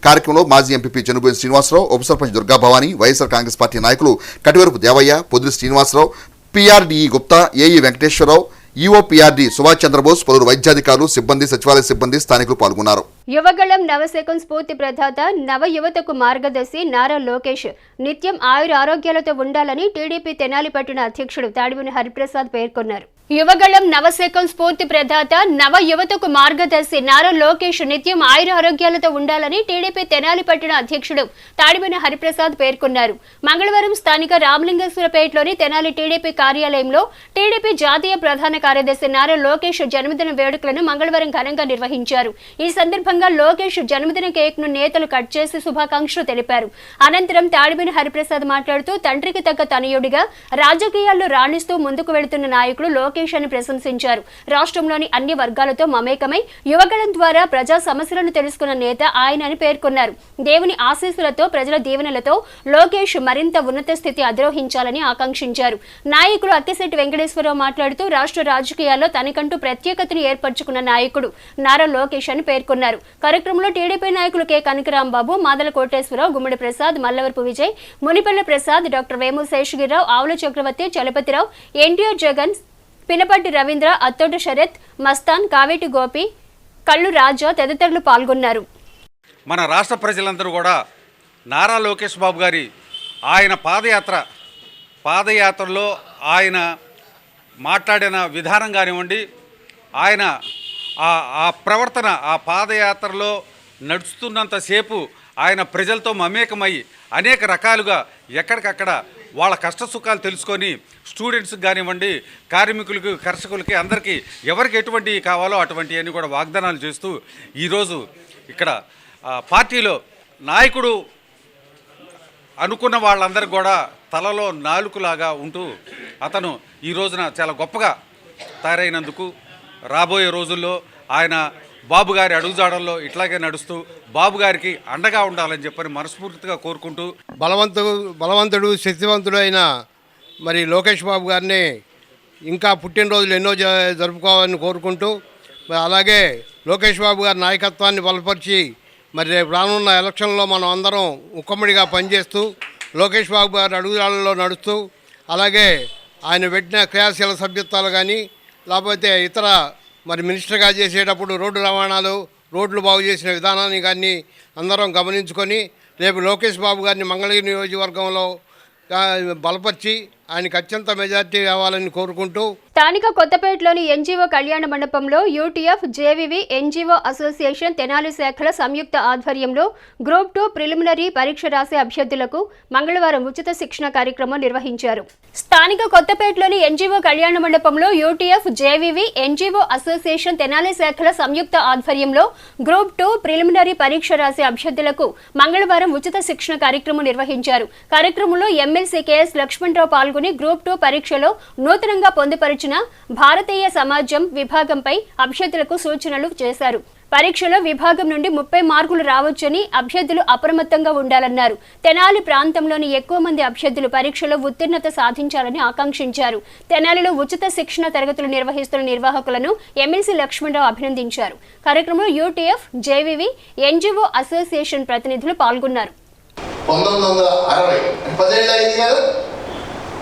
కార్యక్రమంలో మాజీ ఎంపీపీ జనుబోయిన శ్రీనివాసరావు, ఉప సర్పంచ్ దుర్గా భవానీ, వైఎస్ఆర్ కాంగ్రెస్ పార్టీ నాయకులు కటివరపు దేవయ్య, పొద్దురి శ్రీనివాసరావు, పిఆర్డీఈ గుప్తా, ఏఈ వెంకటేశ్వరరావు, ఈఓపీఆర్డీ సుభాష్ చంద్రబోస్, పలువురు వైద్యాధికారులు, సిబ్బంది, సచివాలయ సిబ్బంది, స్థానికులు పాల్గొన్నారు. యువగళం నవశకం స్ఫూర్తి ప్రదాత నవ యువతకు మార్గదర్శి నారా లోకేష్ నిత్యం ఆరోగ్యాలతో ఉండాలని టీడీపీ తెనాలి పట్టణ అధ్యక్షుడు తాడిబోయిన హరిప్రసాద్ పేర్కొన్నారు. యువగళం నవశకం స్ఫూర్తి ప్రదాత నవ యువతకు మార్గదర్శి నారా లోకేష్ నిత్యం ఆరోగ్యాలతో ఉండాలని టీడీపీ తెనాలి పట్టణ అధ్యక్షుడు తాడిబోయిన హరిప్రసాద్ పేర్కొన్నారు. మంగళవారం స్థానిక రామలింగేశ్వరపేటలోని తెనాలి టీడీపీ కార్యాలయంలో టీడీపీ జాతీయ ప్రధాన కార్యదర్శి నారా లోకేష్ జన్మదిన వేడుకలను మంగళవారం ఘనంగా నిర్వహించారు. ఈ సందర్భంగా లోకేష్ జన్మదిన కేక్ ను నేతలు కట్ చేసి శుభాకాంక్షలు తెలిపారు. అనంతరం తాడిబోయిన హరిప్రసాద్ మాట్లాడుతూ తండ్రికి తగ్గ తనయుడిగా రాజకీయాల్లో రాణిస్తూ ముందుకు వెళుతున్న నాయకుడు లోకేష్ అని ప్రశంసించారు. రాష్ట్రంలోని అన్ని వర్గాలతో మమేకమై యువగళం ద్వారా ప్రజా సమస్యలను తెలుసుకున్న నేత ఆయన అని పేర్కొన్నారు. దేవుని ఆశీస్సులతో ప్రజల దీవెనలతో లోకేష్ మరింత ఉన్నత స్థితి అధిరోహించాలని ఆకాంక్షించారు. నాయకుడు అక్కిశెట్టి వెంకటేశ్వరరావు మాట్లాడుతూ రాష్ట్ర రాజకీయాల్లో తనకంటూ ప్రత్యేకతను ఏర్పరచుకున్న నాయకుడు నారా లోకేష్ అని పేర్కొన్నారు. కార్యక్రమంలో టీడీపీ నాయకులు కె కనకరాంబాబు, మాదల కోటేశ్వరరావు, గుమ్మడి ప్రసాద్, మల్లవరపు విజయ్, మునిపల్ల ప్రసాద్, డాక్టర్ వేము శేషగిరిరావు, ఆవుల చక్రవర్తి, చలపతిరావు, ఎన్టీఆర్ జగన్, పినపట్టి రవీంద్ర, అత్తోట శరత్, మస్తాన్, కావేటి గోపి, కళ్ళు రాజా తదితరులు పాల్గొన్నారు. మన రాష్ట్ర ప్రజలందరూ కూడా నారా లోకేష్ బాబు గారి ఆయన పాదయాత్రలో ఆయన మాట్లాడిన విధానం కానివ్వండి, ఆయన ఆ ప్రవర్తన ఆ పాదయాత్రలో నడుస్తున్నంతసేపు ఆయన ప్రజలతో మమేకమై అనేక రకాలుగా ఎక్కడికక్కడ వాళ్ళ కష్ట సుఖాలు తెలుసుకొని స్టూడెంట్స్కి కానివ్వండి, కార్మికులకు, కర్షకులకి, అందరికీ ఎవరికి ఎటువంటివి కావాలో అటువంటివన్నీ కూడా వాగ్దానాలు చేస్తూ ఈరోజు ఇక్కడ పార్టీలో నాయకుడు అనుకున్న వాళ్ళందరికీ కూడా తలలో నాలుకలాగా ఉంటూ అతను ఈ రోజున చాలా గొప్పగా తయారైనందుకు రాబోయే రోజుల్లో ఆయన బాబు గారి అడుగుజాడల్లో ఇట్లాగే నడుస్తూ బాబు గారికి అండగా ఉండాలని చెప్పని మనస్ఫూర్తిగా కోరుకుంటూ బలవంతుడు శక్తివంతుడు అయిన మరి లోకేష్ బాబు గారిని ఇంకా పుట్టినరోజులు ఎన్నో జరుపుకోవాలని కోరుకుంటూ అలాగే లోకేష్ బాబు గారి నాయకత్వాన్ని బలపరిచి మరి రేపు రానున్న ఎలక్షన్లో మనం అందరం ఉమ్మడిగా పనిచేస్తూ లోకేష్ బాబు గారి అడుగుజాడల్లో నడుస్తూ అలాగే ఆయన పెట్టిన క్రియాశీల సభ్యత్వాలు కానీ లేకపోతే ఇతర మరి మినిస్టర్గా చేసేటప్పుడు రోడ్డు రవాణాలు, రోడ్లు బాగు చేసిన విధానాన్ని కానీ అందరం గమనించుకొని రేపు లోకేష్ బాబు గారిని మంగళగిరి నియోజకవర్గంలో బలపరిచి ఆయనకు అత్యంత మెజార్టీ రావాలని కోరుకుంటూ స్థానిక కొత్తపేటలోని ఎన్జీఓ కళ్యాణ మండపంలో UTF, JVV, NGO association, Tenali శాఖల సంయుక్త ఆధ్వర్యంలో గ్రూప్ 2 ప్రిలిమినరీ పరీక్ష రాసే అభ్యర్థులకు మంగళవారం ఉచిత శిక్షణ కార్యక్రమం నిర్వహించారు. స్థానిక కొత్తపేటలోని ఎన్జీఓ కళ్యాణ మండపంలో UTF, JVV, NGO association, Tenali శాఖల సంయుక్త ఆధ్వర్యంలో గ్రూప్ 2 ప్రిలిమినరీ పరీక్ష రాసే అభ్యర్థులకు మంగళవారం ఉచిత శిక్షణ కార్యక్రమం నిర్వహించారు. కార్యక్రమంలో ఎమ్మెల్సీ కేఎస్ లక్ష్మణరావు పాల్గొని గ్రూప్ 2 పరీక్షలో నూతనంగా పొందుపరిచిన భారతీయ సమాజం విభాగంపై అభ్యర్థులకు సూచనలు చేశారు. పరీక్షలో విభాగం నుండి 30 మార్కులు రావచ్చని అభ్యర్థులు అప్రమత్తంగా ఉండాలన్నారు. తెనాలి ప్రాంతంలోని ఎక్కువ మంది అభ్యర్థులు పరీక్షలో ఉత్తీర్ణత సాధించాలని ఆకాంక్షించారు. తెనాలిలో ఉచిత శిక్షణ తరగతులు నిర్వహిస్తున్న నిర్వాహకులను ఎమ్మెల్సీ లక్ష్మణరావు అభినందించారు. కార్యక్రమంలో యూటీఎఫ్, జేవీవీ, ఎన్జీఓ అసోసియేషన్ ప్రతినిధులు పాల్గొన్నారు.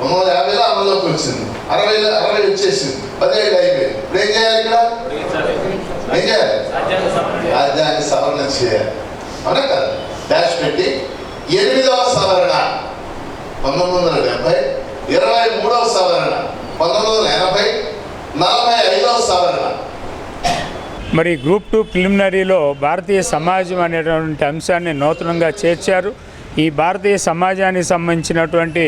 1950లో అమల్లోకి వచ్చింది, 60 వచ్చేసింది, 10 ఏళ్ళు అయిపోయింది. ఇప్పుడు ఏం చేయాలి? ఇక్కడ ఏం చేయాలి? రాజ్యాంగ సవరణ చేయాలి. అవునా కదా? డాష్ పెట్టి 8వ సవరణ 1970, 23వ సవరణ 1980, 45వ సవరణ. మరి గ్రూప్ 2 ప్రిలిమినరీలో భారతీయ సమాజం అనేటువంటి అంశాన్ని నూతనంగా చేర్చారు. ఈ భారతీయ సమాజానికి సంబంధించినటువంటి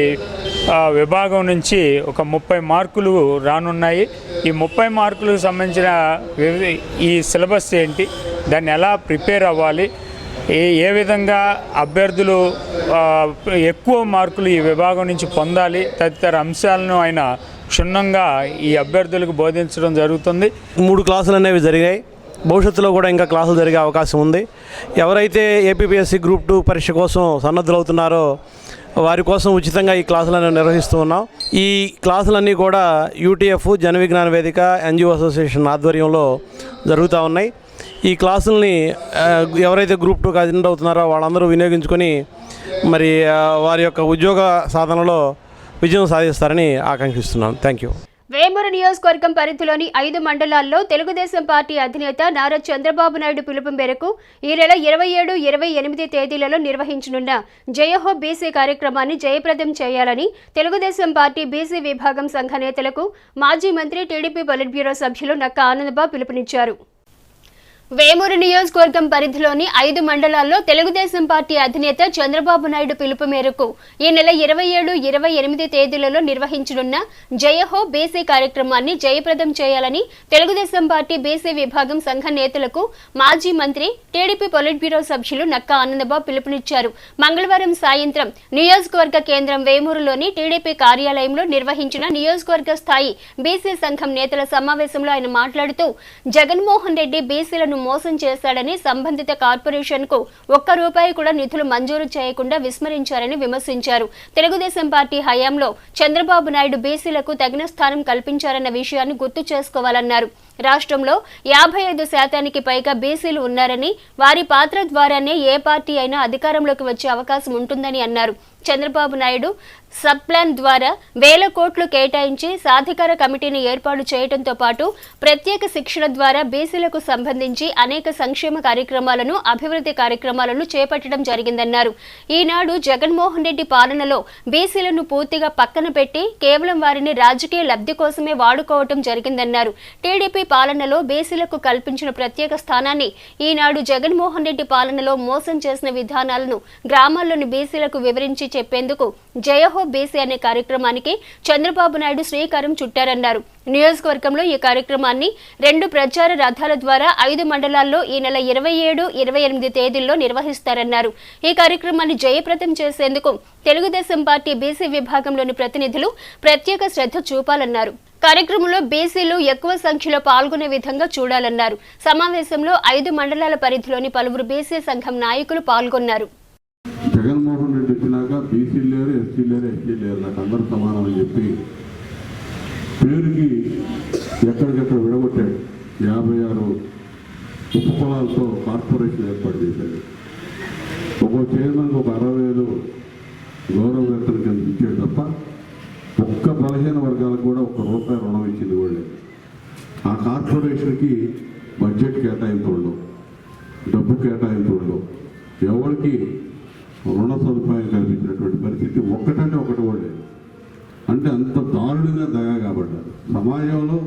విభాగం నుంచి ఒక 30 మార్కులు రానున్నాయి. ఈ 30 మార్కులకు సంబంధించిన ఈ సిలబస్ ఏంటి, దాన్ని ఎలా ప్రిపేర్ అవ్వాలి, ఏ విధంగా అభ్యర్థులు ఎక్కువ మార్కులు ఈ విభాగం నుంచి పొందాలి తదితర అంశాలను ఆయన క్షుణ్ణంగా ఈ అభ్యర్థులకు బోధించడం జరుగుతుంది. 3 క్లాసులు అనేవి జరిగాయి. భవిష్యత్తులో కూడా ఇంకా క్లాసులు జరిగే అవకాశం ఉంది. ఎవరైతే ఏపీపీఎస్సీ గ్రూప్ 2 పరీక్ష కోసం సన్నద్ధులవుతున్నారో వారి కోసం ఉచితంగా ఈ క్లాసులను నిర్వహిస్తూ ఉన్నాం. ఈ క్లాసులన్నీ కూడా యూటీఎఫ్, జన విజ్ఞాన వేదిక, ఎన్జిఓ అసోసియేషన్ ఆధ్వర్యంలో జరుగుతూ ఉన్నాయి. ఈ క్లాసుల్ని ఎవరైతే గ్రూప్ 2కి అటెండ్ అవుతున్నారో వాళ్ళందరూ వినియోగించుకొని మరి వారి యొక్క ఉద్యోగ సాధనలో విజయం సాధిస్తారని ఆకాంక్షిస్తున్నాను. Thank you. వేమూరు నియోజకవర్గం పరిధిలోని 5 మండలాల్లో తెలుగుదేశం పార్టీ అధినేత నారా చంద్రబాబు నాయుడు పిలుపు మేరకు ఈ నెల 27, 28 తేదీలలో నిర్వహించనున్న జయహో బీసీ కార్యక్రమాన్ని జయప్రదం చేయాలని తెలుగుదేశం పార్టీ బీసీ విభాగం సంఘ నేతలకు మాజీ మంత్రి, టీడీపీ పొలిట్ బ్యూరో సభ్యులు నక్కా ఆనందబాబు పిలుపునిచ్చారు. వేమూరు నియోజకవర్గం పరిధిలోని 5 మండలాల్లో తెలుగుదేశం పార్టీ అధినేత చంద్రబాబు నాయుడు పిలుపు మేరకు ఈ నెల 27, 28 తేదీలలో నిర్వహించనున్న జయహో బీసీ కార్యక్రమాన్ని జయప్రదం చేయాలని తెలుగుదేశం పార్టీ బీసీ విభాగం సంఘ నేతలకు మాజీ మంత్రి, టీడీపీ పొలిట్ బ్యూరో సభ్యులు నక్కా ఆనందబాబు పిలుపునిచ్చారు. మంగళవారం సాయంత్రం నియోజకవర్గ కేంద్రం వేమూరులోని టీడీపీ కార్యాలయంలో నిర్వహించిన నియోజకవర్గ స్థాయి బీసీ సంఘం నేతల సమావేశంలో ఆయన మాట్లాడుతూ జగన్మోహన్ రెడ్డి బీసీలను మోసం చేశాడని, సంబంధిత కార్పొరేషన్ కు ₹1 కూడా నిధులు మంజూరు చేయకుండా విస్మరించారని విమర్శించారు. తెలుగుదేశం పార్టీ హయాంలో చంద్రబాబు నాయుడు బీసీలకు తగిన స్థానం కల్పించారన్న విషయాన్ని గుర్తు చేసుకోవాలన్నారు. రాష్ట్రంలో 55% పైగా బీసీలు ఉన్నారని, వారి పాత్ర ద్వారానే ఏ పార్టీ అయినా అధికారంలోకి వచ్చే అవకాశం ఉంటుందని అన్నారు. చంద్రబాబు నాయుడు సబ్ ప్లాన్ ద్వారా 1000 కోట్లు కేటాయించి సాధికార కమిటీని ఏర్పాటు చేయడంతో పాటు ప్రత్యేక శిక్షణ ద్వారా బీసీలకు సంబంధించి అనేక సంక్షేమ కార్యక్రమాలను, అభివృద్ధి కార్యక్రమాలను చేపట్టడం జరిగిందన్నారు. ఈనాడు జగన్మోహన్ రెడ్డి పాలనలో బీసీలను పూర్తిగా పక్కన పెట్టి కేవలం వారిని రాజకీయ లబ్ధి కోసమే వాడుకోవటం జరిగిందన్నారు. టీడీపీ పాలనలో బీసీలకు కల్పించిన ప్రత్యేక స్థానాన్ని ఈనాడు జగన్మోహన్ రెడ్డి పాలనలో మోసం చేసిన విధానాలను గ్రామాల్లోని బీసీలకు వివరించి చెప్పేందుకు జయహో బీసీ అనే కార్యక్రమానికి చంద్రబాబు నాయుడు శ్రీకారం చుట్టారన్నారు. నియోజకవర్గంలో ఈ కార్యక్రమాన్ని 2 ప్రచార రథాల ద్వారా 5 మండలాల్లో ఈ నెల 27, 28 తేదీల్లో నిర్వహిస్తారన్నారు. ఈ కార్యక్రమాన్ని జయప్రదం చేసేందుకు తెలుగుదేశం పార్టీ బీసీ విభాగంలోని ప్రతినిధులు ప్రత్యేక శ్రద్ధ చూపాలన్నారు. కార్యక్రమంలో బీసీలు ఎక్కువ సంఖ్యలో పాల్గొనే విధంగా చూడాలన్నారు. సమావేశంలో 5 మండలాల పరిధిలోని పలువురు బీసీ సంఘం నాయకులు పాల్గొన్నారు. జగన్మోహన్ రెడ్డి వచ్చినాక బీసీలు లేరు, ఎస్సీ లేరు, ఎస్టీ లేరు, నాకు అందరూ సమానం అని చెప్పి పేరుకి ఎక్కడికెక్కడ విడగొట్టాడు. 56 ఉపకులాలతో కార్పొరేషన్ ఏర్పాటు చేశాడు. ఒక్కో చైర్మన్కి ఒక 60,000 గౌరవ వేతనం కింద ఇచ్చాడు తప్ప ఒక్క బలహీన వర్గాలకు కూడా ₹1 రుణం ఇచ్చింది కూడా లేదు. ఆ కార్పొరేషన్కి బడ్జెట్ కేటాయింపు ఉండవు, డబ్బు కేటాయింపు ఉండవు, ఎవరికి రుణ సదుపాయం కల్పించినటువంటి పరిస్థితి ఒక్కటంటే ఒకటి కూడా లేదు. అంటే అంత దారుణ దయాళుగా దగా కాబడ్డారు. సమాజంలో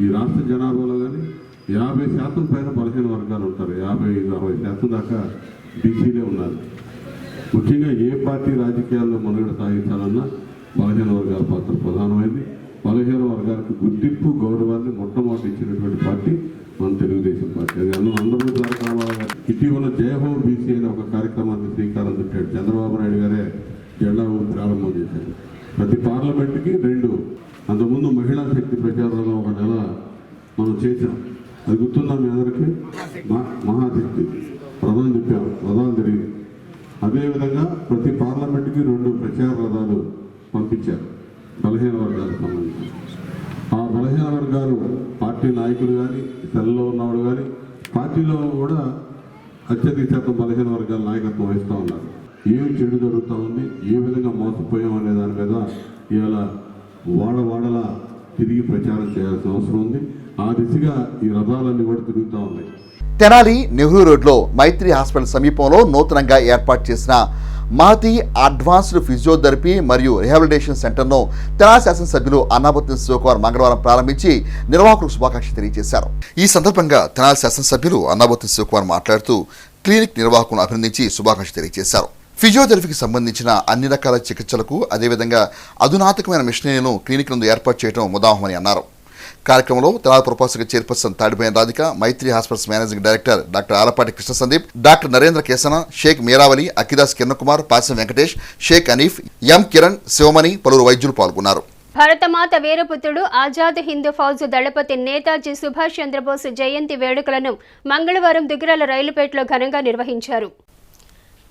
ఈ రాష్ట్ర జనాభాలో కానీ 50% పైన బలహీన వర్గాలు ఉంటారు. 55-60% దాకా బీసీలే ఉన్నారు. ముఖ్యంగా ఏ పార్టీ రాజకీయాల్లో మనుగడ సాగించాలన్నా బలహీన వర్గాల పాత్ర ప్రధానమైంది. బలహీన వర్గాలకు గుర్తింపు గౌరవాన్ని మొట్టమొదటి ఇచ్చినటువంటి పార్టీ మన తెలుగుదేశం పార్టీ. అది అందరూ కార్యక్రమాలు. ఇటీవల జయహో బీసీ అనే ఒక కార్యక్రమాన్ని శ్రీకారం చుట్టాడు. చంద్రబాబు నాయుడు గారే జెండా ప్రారంభం చేశారు. ప్రతి పార్లమెంట్కి 2. అంతకుముందు మహిళా శక్తి ప్రచారంలో ఒక నెల మనం చేసాం. అది గుర్తుందా మీ అందరికీ? మహాశక్తి రథం చెప్పాం, రథాలు జరిగింది. అదేవిధంగా ప్రతి పార్లమెంట్కి 2 ప్రచార రథాలు పంపించారు బలహీన వర్గాలకు సంబంధించి. ఆ బలహీన వర్గాలు పార్టీ నాయకులు కానీ, సెల్లో ఉన్నవాడు కానీ, పార్టీలో కూడా అత్యధిక శాతం బలహీన వర్గాల నాయకత్వం వహిస్తూ ఉన్నారు. ఏం చెడు జరుగుతూ ఉంది, ఏ విధంగా మోసపోయాం అనే దాని మీద ఇవాళ వాడవాడలా తిరిగి ప్రచారం చేయాల్సిన అవసరం ఉంది. ఆ దిశగా ఈ రథాలన్నీ కూడా తిరుగుతూ ఉన్నాయి. తెనాలి నెహ్రూ రోడ్లో మైత్రి హాస్పిటల్ సమీపంలో నూతనంగా ఏర్పాటు చేసిన మహతి అడ్వాన్స్డ్ ఫిజియోథెరపీ మరియు రిహాబిలిటేషన్ సెంటర్ను తెనాలి శాసనసభ్యులు అన్నాబత్తుని శివకుమార్ మంగళవారం ప్రారంభించి నిర్వాహకులకు శుభాకాంక్షలు తెలియజేశారు. ఈ సందర్భంగా తెనాలి శాసనసభ్యులు అన్నాబత్తుని శివకుమార్ మాట్లాడుతూ క్లినిక్ నిర్వాహకులను అభినందించి శుభాకాంక్షలు తెలియజేశారు. ఫిజియోథెరపీకి సంబంధించిన అన్ని రకాల చికిత్సలకు అదేవిధంగా అధునాతకమైన మిషనరీలను క్లినిక్ నందు ఏర్పాటు చేయడం ముదాహమని అన్నారు. కార్యక్రమంలో తెనాలి పురపాలక chairperson Tadipoyina Radhika, Maitri hospitals managing director doctor Alapati Krishna Sandeep, doctor Narendra Kesana, Shaik Meeravali, Akidas Kiran Kumar, Pasam Venkatesh, Sheikh అనీఫ్, ఎం కిరణ్, శివమణి, పలువురు వైద్యులు పాల్గొన్నారు. భరతమాత వీరపుత్రుడు ఆజాద్ హింద్ ఫౌజ్ దళపతి నేతాజీ సుభాష్ చంద్రబోస్ జయంతి వేడుకలను మంగళవారం దుగ్గిరాల రైలుపేటలో ఘనంగా నిర్వహించారు.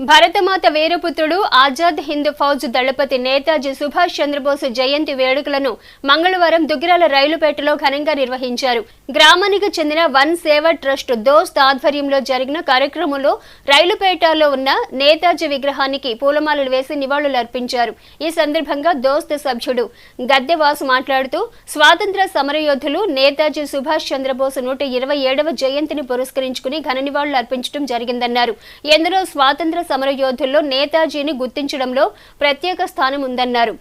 భరతమాత వీరపుత్రుడు ఆజాద్ హింద్ ఫౌజ్ దళపతి నేతాజీ సుభాష్ చంద్రబోస్ జయంతి వేడుకలను మంగళవారం దుగ్గిరాల రైలుపేటలో ఘనంగా నిర్వహించారు. గ్రామానికి చెందిన వన్ సేవ ట్రస్ట్ దోస్త్ ఆధ్వర్యంలో జరిగిన కార్యక్రమంలో రైలుపేటలో ఉన్న నేతాజీ విగ్రహానికి పూలమాలలు వేసి నివాళులర్పించారు. ఈ సందర్భంగా దోస్త్ సభ్యుడు గద్దెవాసు మాట్లాడుతూ స్వాతంత్ర సమరయోధులు నేతాజీ సుభాష్ చంద్రబోస్ 127వ జయంతిని పురస్కరించుకుని ఘన నివాళులు అర్పించడం జరిగిందన్నారు. ఎందరో స్వాతంత్ర సమరయోధుల్లో నేతాజీని గుర్తించడంలో ప్రత్యేక స్థానం ఉందన్నారు.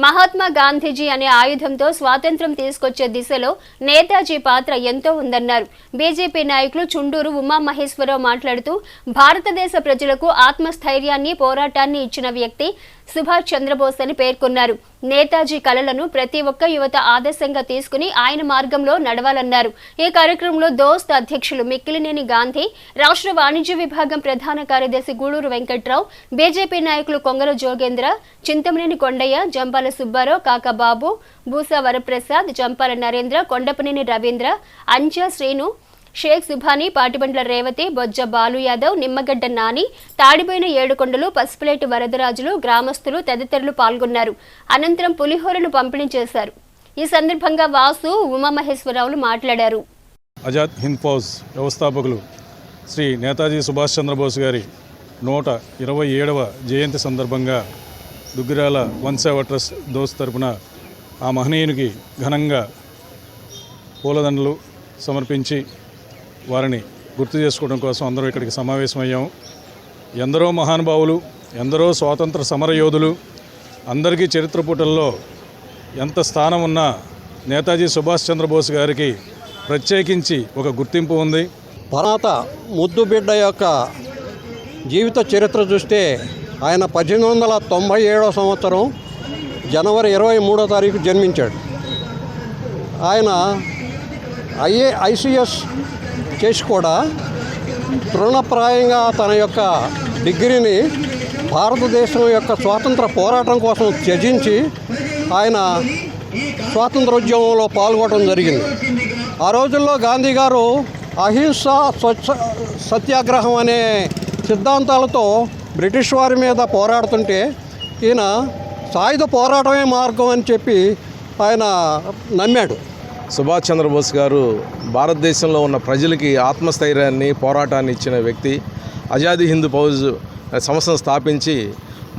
మహాత్మా గాంధీజీ అనే ఆయుధంతో స్వాతంత్ర్యం తీసుకొచ్చే దిశలో నేతాజీ పాత్ర ఎంతో ఉందన్నారు. బీజేపీ నాయకులు చుండూరు ఉమామహేశ్వరరావు మాట్లాడుతూ భారతదేశ ప్రజలకు ఆత్మస్థైర్యాన్ని, పోరాటాన్ని ఇచ్చిన వ్యక్తి సుభాష్ చంద్రబోస్ అని పేర్కొన్నారు. నేతాజీ కలలను ప్రతి ఒక్క యువత ఆదర్శంగా తీసుకుని ఆయన మార్గంలో నడవాలన్నారు. ఈ కార్యక్రమంలో దోస్త్ అధ్యక్షులు మిక్కిలినేని గాంధీ, రాష్ట్ర వాణిజ్య విభాగం ప్రధాన కార్యదర్శి గూడూరు వెంకట్రావు, బీజేపీ నాయకులు కొంగర జోగేంద్ర, చింతమనేని కొండయ్య, జంపాల సుబ్బారావు, కాకబాబు, బూసా వరప్రసాద్, జంపాల నరేంద్ర, కొండపనేని రవీంద్ర, అంజా శ్రీను, షేక్ సుభాని, పాటిబండ్ల రేవతి, బొజ్జ బాలు యాదవ్, నిమ్మగడ్డ నాని, తాడిపోయిన ఏడుకొండలు, పసుపులేటి వరదరాజులు, గ్రామస్తులు తదితరులు పాల్గొన్నారు. అనంతరం పులిహోరను పంపిణీ చేశారు. ఈ సందర్భంగా వాసు, ఉమామహేశ్వరరావులు మాట్లాడారు. ఆజాద్ హింద్ ఫౌజ్ వ్యవస్థాపకులు శ్రీ నేతాజీ సుభాష్ చంద్రబోస్ గారి 127వ జయంతి సందర్భంగా దుగ్గిరాల వన్ సేవ ట్రస్ట్ దోస్త్ తరపున ఆ మహనీయునికి ఘనంగా పూలదండలు సమర్పించి వారిని గుర్తు చేసుకోవడం కోసం అందరూ ఇక్కడికి సమావేశమయ్యాము. ఎందరో మహానుభావులు, ఎందరో స్వాతంత్ర సమరయోధులు, అందరికీ చరిత్ర పుటల్లో ఎంత స్థానం ఉన్నా నేతాజీ సుభాష్ చంద్రబోస్ గారికి ప్రత్యేకించి ఒక గుర్తింపు ఉంది. భారత ముద్దు బిడ్డ యొక్క జీవిత చరిత్ర చూస్తే ఆయన 1897 సంవత్సరం జనవరి 23వ తారీఖు జన్మించాడు. ఆయన ఐసీఎస్ చేసి కూడా తృణప్రాయంగా తన యొక్క డిగ్రీని భారతదేశం యొక్క స్వాతంత్ర పోరాటం కోసం త్యజించి ఆయన స్వాతంత్రోద్యమంలో పాల్గొనడం జరిగింది. ఆ రోజుల్లో గాంధీ గారు అహింస సత్యాగ్రహం అనే సిద్ధాంతాలతో బ్రిటిష్ వారి మీద పోరాడుతుంటే ఈయన సాయుధ పోరాటమే మార్గం అని చెప్పి ఆయన నమ్మాడు. సుభాష్ చంద్రబోస్ గారు భారతదేశంలో ఉన్న ప్రజలకి ఆత్మస్థైర్యాన్ని, పోరాటాన్ని ఇచ్చిన వ్యక్తి. ఆజాదీ హింద్ ఫౌజ్ సంస్థను స్థాపించి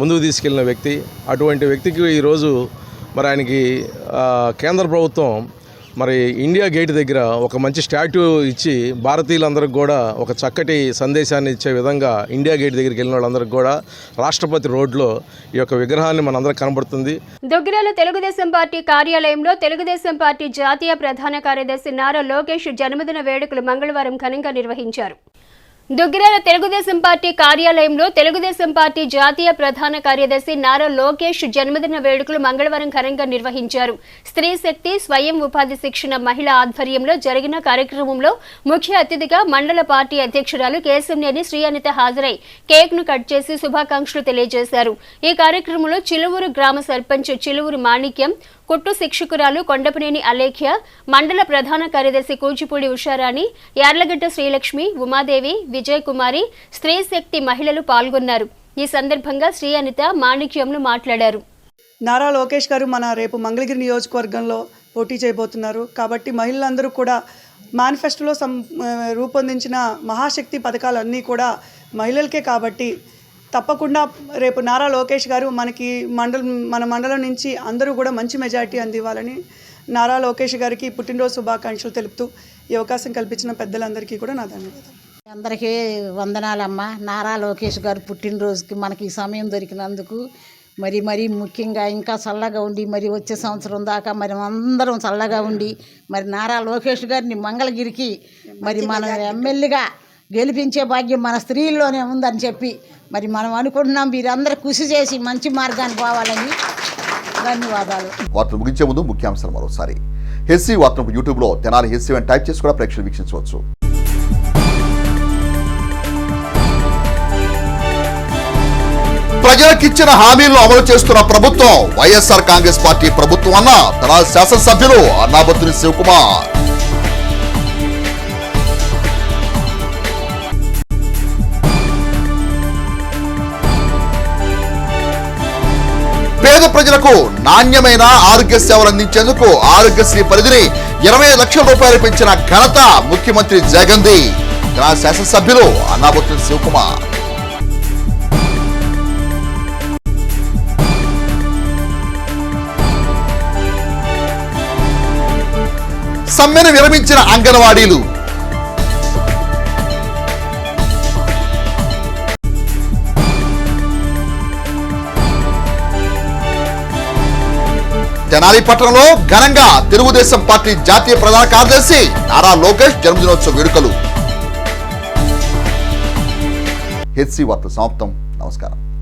ముందుకు తీసుకెళ్లిన వ్యక్తి. అటువంటి వ్యక్తికి ఈరోజు మరి ఆయనకి కేంద్ర ప్రభుత్వం మరి ఇండియా గేట్ దగ్గర ఒక మంచి స్టాట్యూ ఇచ్చి భారతీయులందరికీ కూడా ఒక చక్కటి సందేశాన్ని ఇచ్చే విధంగా ఇండియా గేట్ దగ్గరికి వెళ్ళిన వాళ్ళందరికీ కూడా రాష్ట్రపతి రోడ్లో ఈ యొక్క విగ్రహాన్ని మనందరికి కనబడుతుంది. దుగ్గిరాల తెలుగుదేశం పార్టీ కార్యాలయంలో తెలుగుదేశం పార్టీ జాతీయ ప్రధాన కార్యదర్శి నారా లోకేష్ జన్మదిన వేడుకలు మంగళవారం ఘనంగా నిర్వహించారు. దుగ్గిరాల తెలుగుదేశం పార్టీ కార్యాలయంలో తెలుగుదేశం పార్టీ జాతీయ ప్రధాన కార్యదర్శి నారా లోకేష్ జన్మదిన వేడుకలు మంగళవారం ఘనంగా నిర్వహించారు. స్త్రీ శక్తి స్వయం ఉపాధి శిక్షణ మహిళ ఆధ్వర్యంలో జరిగిన కార్యక్రమంలో ముఖ్య అతిథిగా మండల పార్టీ అధ్యక్షురాలు కేశంనేని శ్రీ అనిత హాజరై కేక్ ను కట్ చేసి శుభాకాంక్షలు తెలియజేశారు. ఈ కార్యక్రమంలో చిలువూరు గ్రామ సర్పంచ్ చిలువూరు మాణిక్యం, కుట్టు శిక్షకురాలు కొండపనేని అలేఖ్య, మండల ప్రధాన కార్యదర్శి కూచిపూడి ఉషారాణి, యార్లగడ్డ శ్రీలక్ష్మి, ఉమాదేవి, విజయ్ కుమారి, స్త్రీ శక్తి మహిళలు పాల్గొన్నారు. ఈ సందర్భంగా శ్రీ అనిత మాణిక్యంను మాట్లాడారు. నారా లోకేష్ గారు మన రేపు మంగళగిరి నియోజకవర్గంలో పోటీ చేయబోతున్నారు కాబట్టి మహిళలందరూ కూడా మేనిఫెస్టోలో రూపొందించిన మహాశక్తి పథకాలన్నీ కూడా మహిళలకే కాబట్టి తప్పకుండా రేపు నారా లోకేష్ గారు మన మండలం నుంచి అందరూ కూడా మంచి మెజారిటీ అందివ్వాలని నారా లోకేష్ గారికి పుట్టినరోజు శుభాకాంక్షలు తెలుపుతూ ఈ అవకాశం కల్పించిన పెద్దలందరికీ కూడా నా ధన్యవాదాలు. అందరికీ వందనాలమ్మ. నారా లోకేష్ గారు పుట్టినరోజుకి మనకి ఈ సమయం దొరికినందుకు మరి ముఖ్యంగా ఇంకా చల్లగా ఉండి మరి వచ్చే సంవత్సరం దాకా మరి అందరం చల్లగా ఉండి మరి నారా లోకేష్ గారిని మంగళగిరికి మరి మన ఎమ్మెల్యేగా గెలిపించే భాగ్యం మన స్త్రీల్లోనే ఉందని చెప్పి మరి మనం అనుకుంటున్నాం. మీరందరూ కృషి చేసి మంచి మార్గాన్ని పోవాలని. ధన్యవాదాలు. వార్తలు ముగించే ముందు ముఖ్యాంశాలు మరోసారి. హెస్సీ వార్తలకు యూట్యూబ్లో తెనాలి హెస్సీ అని టైప్ చేసి కూడా ప్రేక్షకులు వీక్షించవచ్చు. ప్రజలకిచ్చిన హామీలను అమలు చేస్తున్న ప్రభుత్వం వైఎస్ఆర్ కాంగ్రెస్ పార్టీ ప్రభుత్వం అన్న తెనాలి శాసనసభ్యులు అన్నాబత్తుని శివకుమార్. పేద ప్రజలకు నాణ్యమైన ఆరోగ్య సేవలు అందించేందుకు ఆరోగ్యశ్రీ పరిధిని 20 లక్షల రూపాయలు పెంచిన ఘనత ముఖ్యమంత్రి జగన్ది. శాసనసభ్యులు అన్నాబత్తుని శివకుమార్. సమ్మెను విరమించిన అంగన్వాడీలు. తెనాలి పట్టణంలో ఘనంగా తెలుగుదేశం పార్టీ జాతీయ ప్రధాన కార్యదర్శి నారా లోకేష్ జన్మదినోత్సవ వేడుకలు. హెచ్సి వార్తలు సమాప్తం. నమస్కారం.